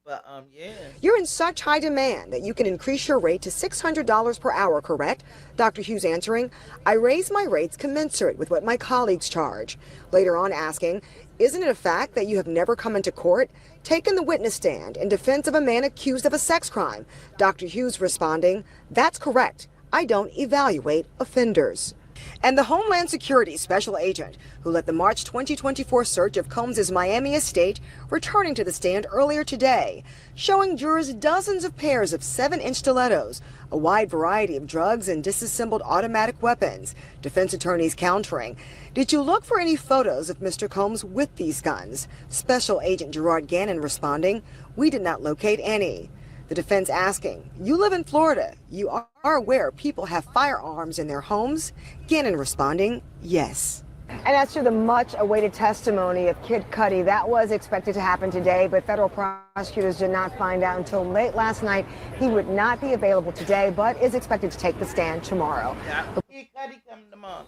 But yeah. You're in such high demand that you can increase your rate to $600 per hour, correct? Dr. Hughes answering, I raise my rates commensurate with what my colleagues charge. Later on asking, isn't it a fact that you have never come into court, taken the witness stand in defense of a man accused of a sex crime? Dr. Hughes responding, that's correct. I don't evaluate offenders. And the Homeland Security Special Agent who led the March 2024 search of Combs' Miami estate returning to the stand earlier today, showing jurors dozens of pairs of 7-inch stilettos, a wide variety of drugs and disassembled automatic weapons. Defense attorneys countering. Did you look for any photos of Mr. Combs with these guns? Special Agent Gerard Gannon responding, we did not locate any. The defense asking, you live in Florida. You are aware people have firearms in their homes? Gannon responding, yes. And as to the much-awaited testimony of Kid Cudi, that was expected to happen today, but federal prosecutors did not find out until late last night. He would not be available today, but is expected to take the stand tomorrow. Yeah, Kid Cudi coming tomorrow.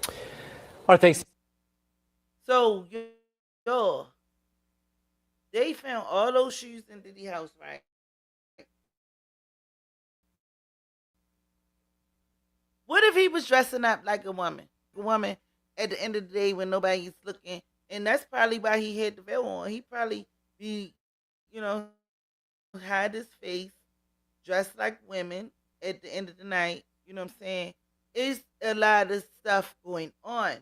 All right, thanks. So, yo, they found all those shoes in Diddy's house, right? What if he was dressing up like a woman? A woman at the end of the day when nobody's looking. And that's probably why he had the veil on. He probably be, you know, hide his face, dressed like women at the end of the night. You know what I'm saying? It's a lot of stuff going on.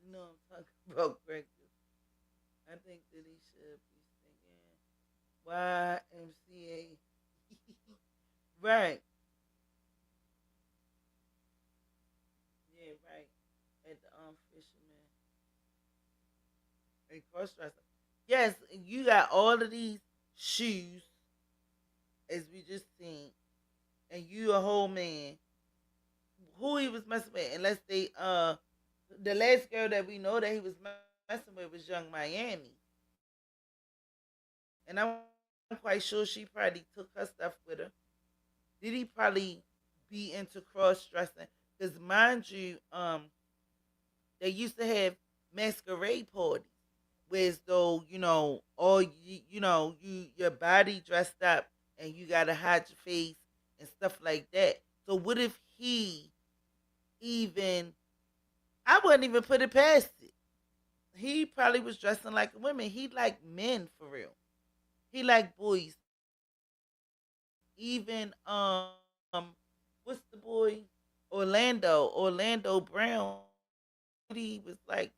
You know what I'm talking about, Greg. I think that he should be singing YMCA. Right. Yeah, right. At the fisherman and cross dresser. Yes, you got all of these shoes, as we just seen, and you a whole man. Who he was messing with? Unless they the last girl that we know that he was messing with was Young Miami, and I'm quite sure she probably took her stuff with her. Did he probably be into cross dressing? Because mind you, they used to have masquerade parties, whereas though all your body dressed up and you gotta hide your face and stuff like that. So what if he even? I wouldn't even put it past it. He probably was dressing like a woman. He like men for real. He like boys. Even what's the boy? Orlando Brown. He was like,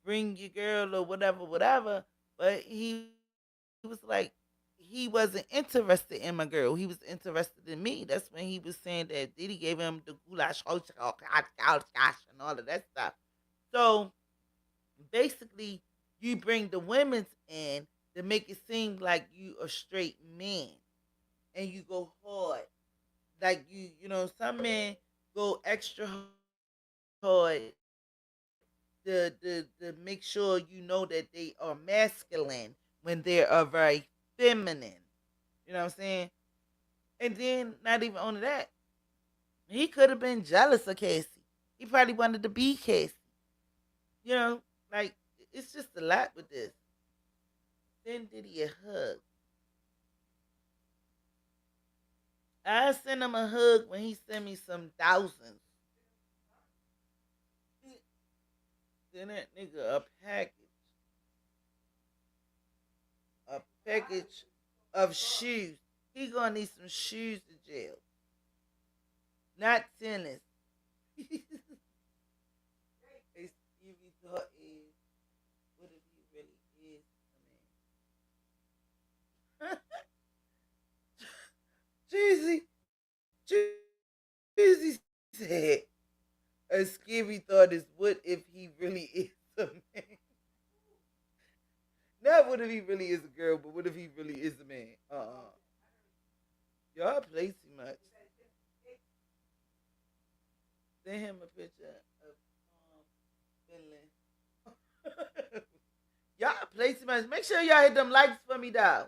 bring your girl or whatever. But he was like, he wasn't interested in my girl. He was interested in me. That's when he was saying that Diddy gave him the goulash and all of that stuff. So basically, you bring the women's in to make it seem like you a straight man, and you go hard. Like some men go extra hard to make sure you know that they are masculine when they are very feminine. You know what I'm saying? And then not even only that, he could have been jealous of Cassie. He probably wanted to be Cassie. Like it's just a lot with this. Then Diddy a hug. I sent him a hug when he sent me some thousands. Send that nigga a package of shoes. He gonna need some shoes to jail, not tennis. Stevie thought is what if he really is a man? Jeezy, said, a scary thought is what if he really is a man? Not what if he really is a girl, but what if he really is a man? Y'all play too much. Send him a picture of Finland. Y'all play too much. Make sure y'all hit them likes for me, dog.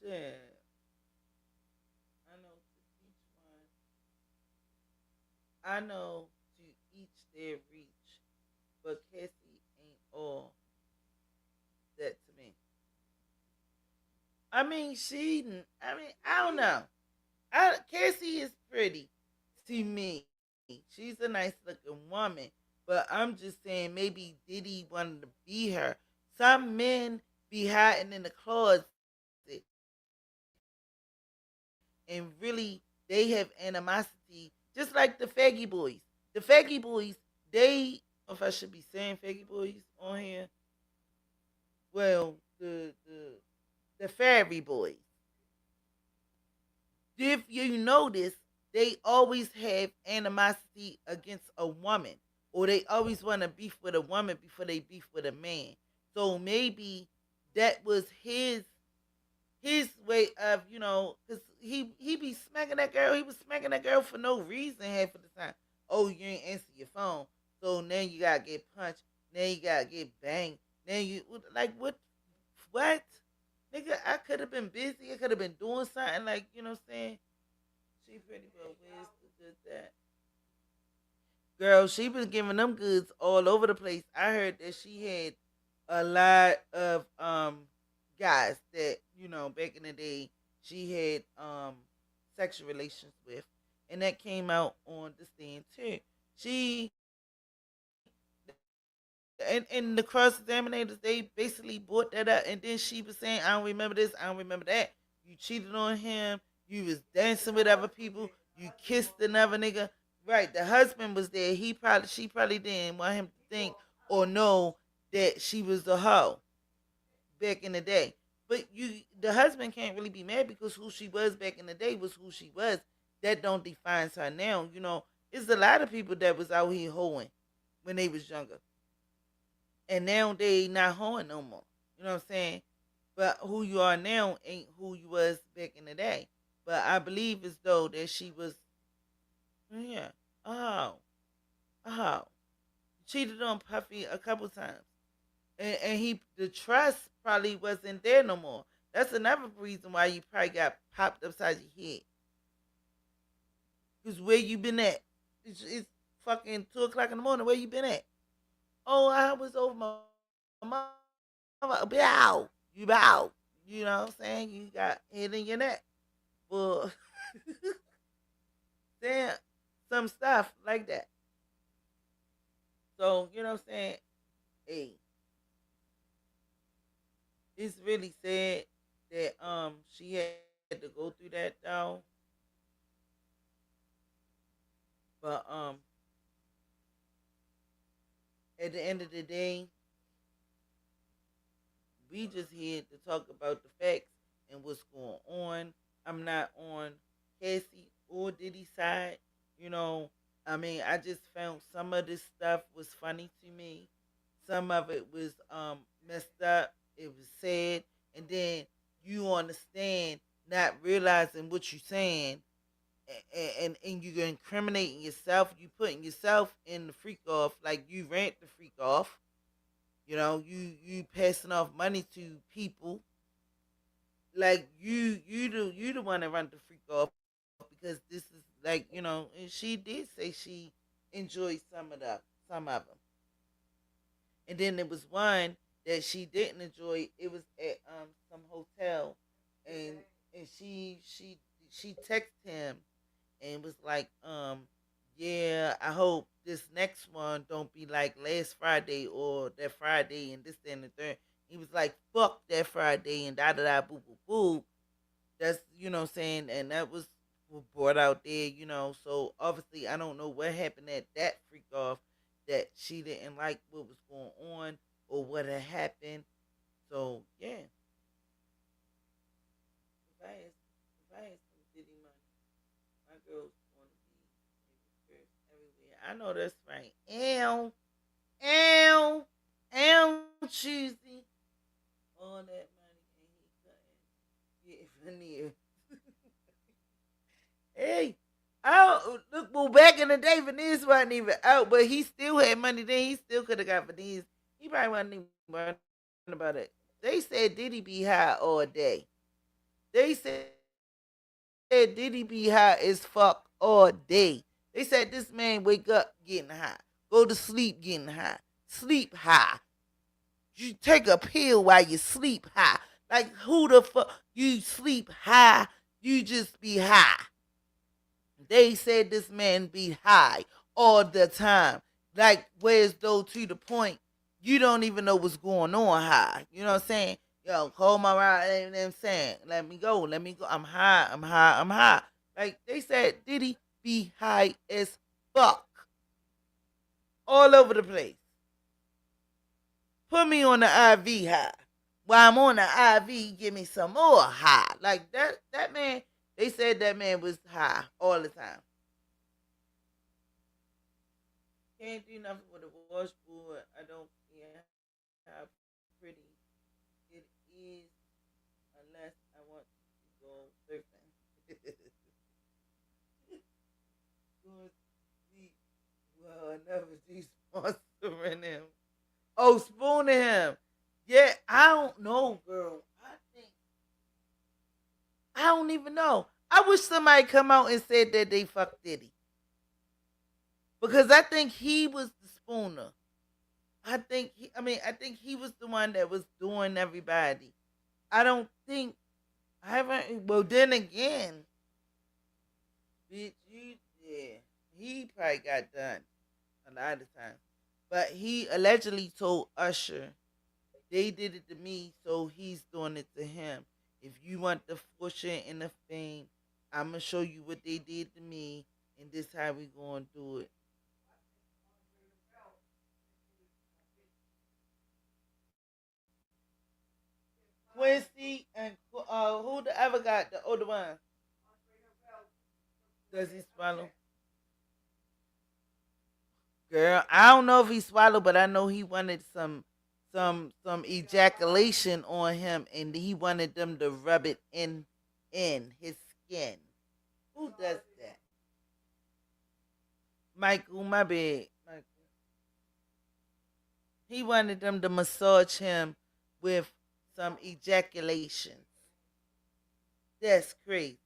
Shit. I know to each one. I know to each their reach, but Cassie ain't all that to me. I mean, I don't know. Cassie is pretty to me. She's a nice looking woman, but I'm just saying maybe Diddy wanted to be her. Some men be hiding in the closet and really they have animosity, just like the Faggy Boys. The Faggy Boys, they, if I should be saying Faggy Boys on here, well, the Fairy Boys. If you notice, they always have animosity against a woman, or they always want to beef with a woman before they beef with a man. So maybe that was his way of, because he be smacking that girl. He was smacking that girl for no reason half of the time. Oh, you ain't answer your phone, so now you gotta get punched. Now you gotta get banged. Now you like what? Nigga, I could have been busy. I could have been doing something like, you know what I'm saying? She pretty well where's the good that? Girl, she been giving them goods all over the place. I heard that she had a lot of guys that, back in the day she had sexual relations with. And that came out on the stand too. She and the cross examinators, they basically brought that up, and then she was saying, I don't remember this, I don't remember that. You cheated on him, you was dancing with other people, you kissed another nigga. Right, the husband was there. She probably didn't want him to think or know that she was a hoe back in the day. But the husband can't really be mad because who she was back in the day was who she was. That don't define her now. It's a lot of people that was out here hoeing when they was younger, and now they not hoeing no more. You know what I'm saying? But who you are now ain't who you was back in the day. But I believe as though that she was, yeah, oh, oh, cheated on Puffy a couple times, and the trust probably wasn't there no more. That's another reason why you probably got popped upside your head. Cause where you been at? It's fucking 2 o'clock in the morning. Where you been at? Oh, I was over my mama. Bow. You bow. You know what I'm saying? You got head in your neck. Well, saying some stuff like that. So, you know what I'm saying? Hey, it's really sad that she had to go through that though. But at the end of the day, we just here to talk about the facts and what's going on. I'm not on Cassie or Diddy's side. I just found some of this stuff was funny to me. Some of it was messed up. It was sad. And then you understand not realizing what you're saying, and you're incriminating yourself. You putting yourself in the freak off, like you rent the freak off. You passing off money to people, like you the one that run the freak off, because this is like, and she did say she enjoyed some of them, and then there was one that she didn't enjoy. It was at some hotel, and she texted him and was like, yeah, I hope this next one don't be like last Friday or that Friday and this and the third. He was like, fuck that Friday and da da da boo boo boo. That's, what I'm saying, and that was brought out there, So obviously, I don't know what happened at that freak off, that she didn't like what was going on or what had happened. So yeah, if I had some Diddy girls want to be first everywhere. I know that's right. Ow, ow, choosy. All that money and he couldn't get veneers. Hey, I don't, look, well, back in the day, veneers wasn't even out, but he still had money then. He still could have got veneers. He probably wasn't even worrying about it. They said Diddy be high all day. They said Diddy be high as fuck all day. They said this man wake up getting high, go to sleep getting high, sleep high. You take a pill while you sleep high. Like who the fuck you sleep high? You just be high. They said this man be high all the time. Like where's though to the point you don't even know what's going on high. You know what I'm saying? Yo, hold my ride, you know what I'm saying? Let me go, let me go. I'm high, I'm high, I'm high. Like they said, Diddy be high as fuck. All over the place. Put me on the IV high. While I'm on the IV, give me some more high. Like that man, they said that man was high all the time. Can't do nothing with a washboard. I don't care how pretty it is unless I want to go surfing. Well, enough of these sponsoring him. Oh, spooning him. Yeah, I don't know, girl. I don't even know. I wish somebody come out and said that they fucked Diddy. Because I think he was the spooner. I think he was the one that was doing everybody. I don't think I haven't. Well, then again, bitch, yeah, he probably got done a lot of times. But he allegedly told Usher they did it to me, so he's doing it to him. If you want the fortune and the fame, I'm gonna show you what they did to me, and this how we gonna do it. Quincy and who the ever got the older one? Does he swallow? Girl, I don't know if he swallowed, but I know he wanted some ejaculation on him, and he wanted them to rub it in his skin. Who does that? Michael, my bad. Michael. He wanted them to massage him with some ejaculation. That's crazy.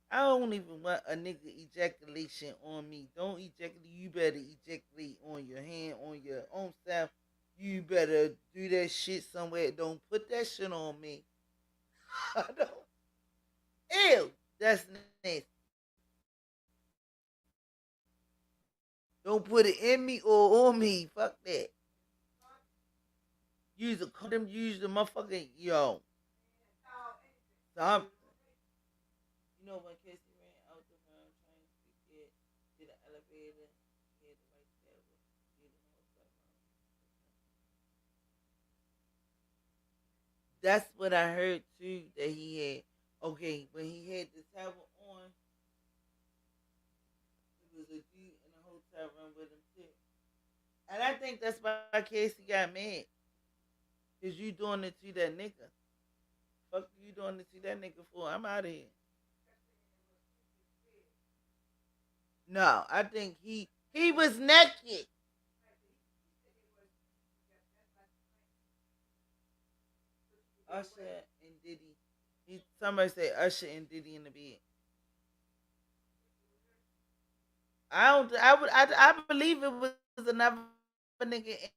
I don't even want a nigga ejaculation on me. Don't ejaculate. You better ejaculate on your hand, on your own self. You better do that shit somewhere. Don't put that shit on me. I don't. Ew. That's nasty. Don't put it in me or on me. Fuck that. Use a condom. Use the motherfucking yo. Something. You know when Casey ran out the room trying to get to the elevator, he had to right there with get in the hotel room. That's what I heard too that he had. Okay, when he had the towel on, it was a dude in the hotel room with him too. And I think that's why Casey got mad. Cause you doing it to that nigga. Fuck you doing it to that nigga for? I'm out of here. No, I think he was naked. Usher and Diddy. Somebody say Usher and Diddy in the bed. I don't. I believe it was another nigga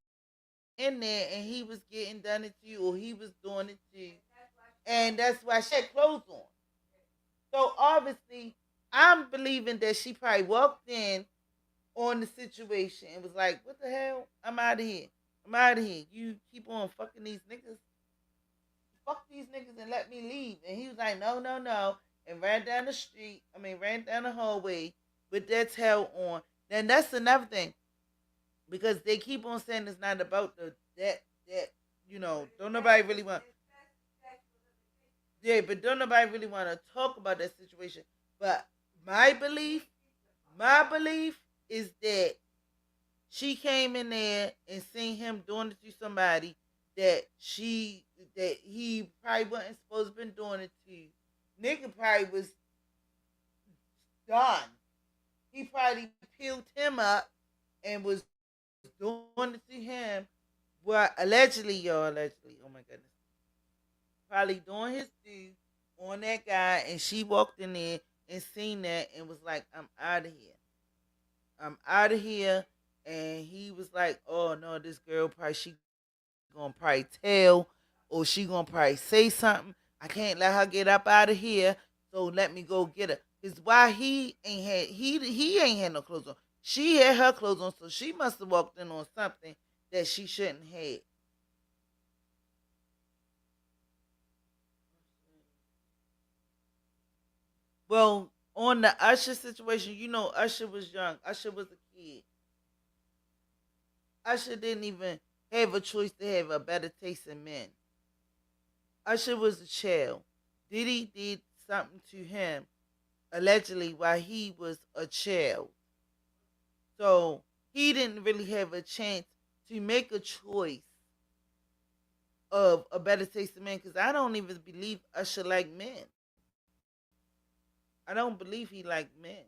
in there, and he was getting done it to you, or he was doing it to you, and that's why she had clothes on. So obviously, I'm believing that she probably walked in on the situation and was like, "What the hell? I'm out of here. I'm out of here. You keep on fucking these niggas. Fuck these niggas and let me leave." And he was like, "No, no, no," and ran down the street. I mean, ran down the hallway with that tail on. Then that's another thing because they keep on saying it's not about that don't nobody really want. Yeah, but don't nobody really want to talk about that situation. But My belief, my belief is that she came in there and seen him doing it to somebody that he probably wasn't supposed to been doing it to. Nigga probably was done. He probably peeled him up and was doing it to him. Well, allegedly, y'all, allegedly. Oh my goodness. Probably doing his due on that guy, and she walked in there and seen that and was like, "I'm out of here. I'm out of here." And he was like, "Oh no, this girl probably she gonna probably tell, or she gonna probably say something. I can't let her get up out of here. So let me go get her. Cause why he ain't had no clothes on. She had her clothes on, so she must have walked in on something that she shouldn't have. Well, on the Usher situation, you know, Usher was young. Usher was a kid. Usher didn't even have a choice to have a better taste in men. Usher was a child. Diddy did something to him allegedly while he was a child. So he didn't really have a chance to make a choice of a better taste of men because I don't even believe Usher like men. I don't believe he like men.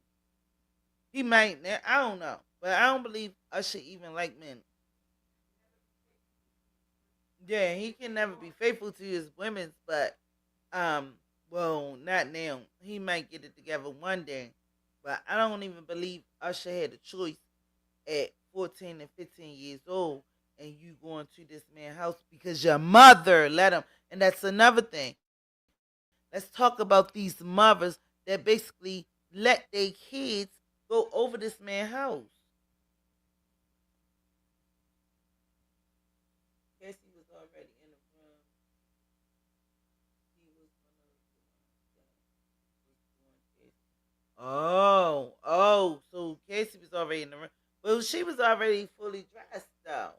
He might, I don't know, but I don't believe Usher even like men. Yeah, he can never be faithful to his women's, but um, well, not now. He might get it together one day, but I don't even believe Usher had a choice at 14 and 15 years old, and you going to this man's house because your mother let him. And that's another thing. Let's talk about these mothers that basically let their kids go over this man's house. Cassie was already in the room. He was so Casey was already in the room. Well, she was already fully dressed though.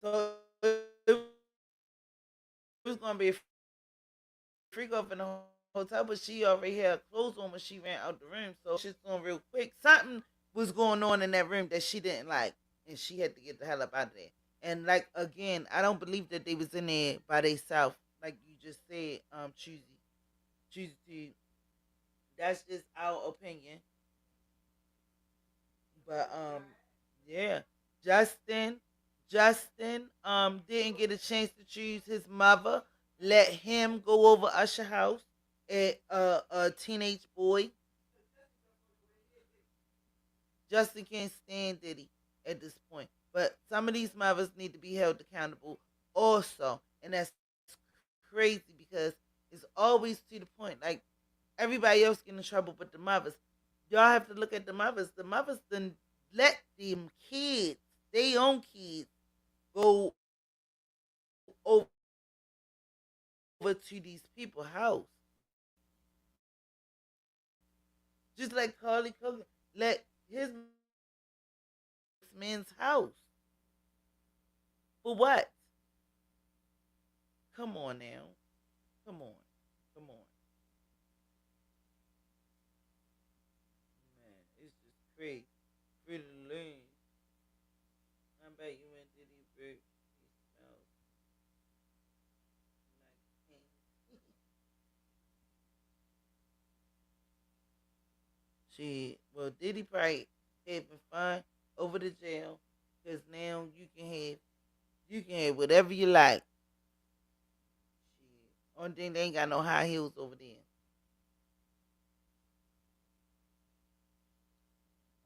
So it was gonna be a freak off in the hotel, but she already had clothes on when she ran out the room. So she's going real quick. Something was going on in that room that she didn't like, and she had to get the hell up out of there. And like again, I don't believe that they was in there by themselves, like you just said, choosy. That's just our opinion. But yeah, Justin, Justin didn't get a chance to choose his mother. Let him go over Usher house at a teenage boy. Justin can't stand Diddy at this point. But some of these mothers need to be held accountable also, and that's crazy because it's always to the point. Like everybody else getting in trouble, but the mothers. Y'all have to look at the mothers. The mothers then let them kids, they own kids, go over to these people's house. Just like Carly Cook let his man's house. For what? Come on now. Come on. Come on. Man, it's just crazy. Pretty lean. I bet you went to these big smells like Shit. Well, Diddy probably having fun over the jail because now you can have whatever you like. Shit. Only thing they ain't got no high heels over there.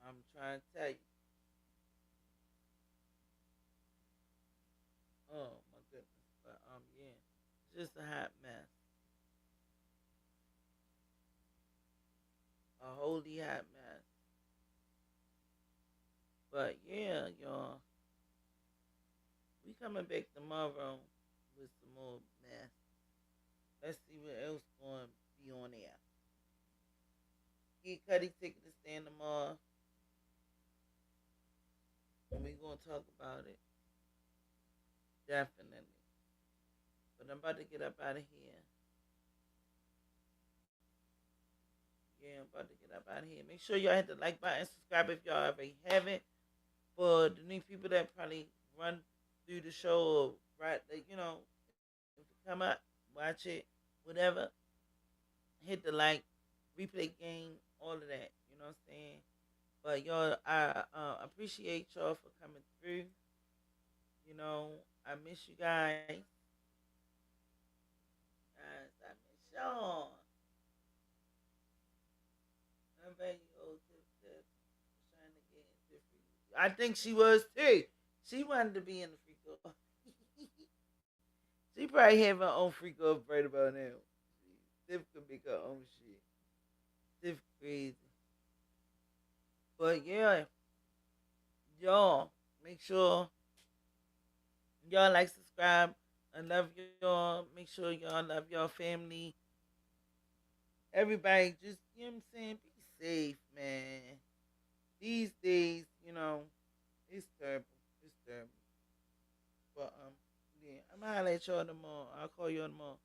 I'm trying to tell you. Oh my goodness. But yeah. Just a hot mess. A holy hot mess. But yeah, y'all. We coming back tomorrow with some more mess. Let's see what else going to be on there. Get Cuddy ticket to stand tomorrow, and we gonna talk about it definitely. But I'm about to get up out of here. I'm about to get up out of here. Make sure y'all hit the like button, subscribe if y'all already haven't. For the new people that probably run through the show or right, you know, if you come up, watch it, whatever. Hit the like, replay game, all of that. You know what I'm saying? But y'all, I appreciate y'all for coming through. You know, I miss you guys. Guys, I miss y'all. I'm very old tip trying to get into free. I think she was too. She wanted to be in the freak off. She probably have her own freak off right about now. Tiff could make her own shit. Tiff crazy. But yeah, y'all make sure y'all like, subscribe. I love y'all. Make sure y'all love your family. Everybody, just, you know what I'm saying? Be safe, man. These days, you know, it's terrible. It's terrible. But yeah, I'm gonna holler at y'all tomorrow. I'll call you tomorrow.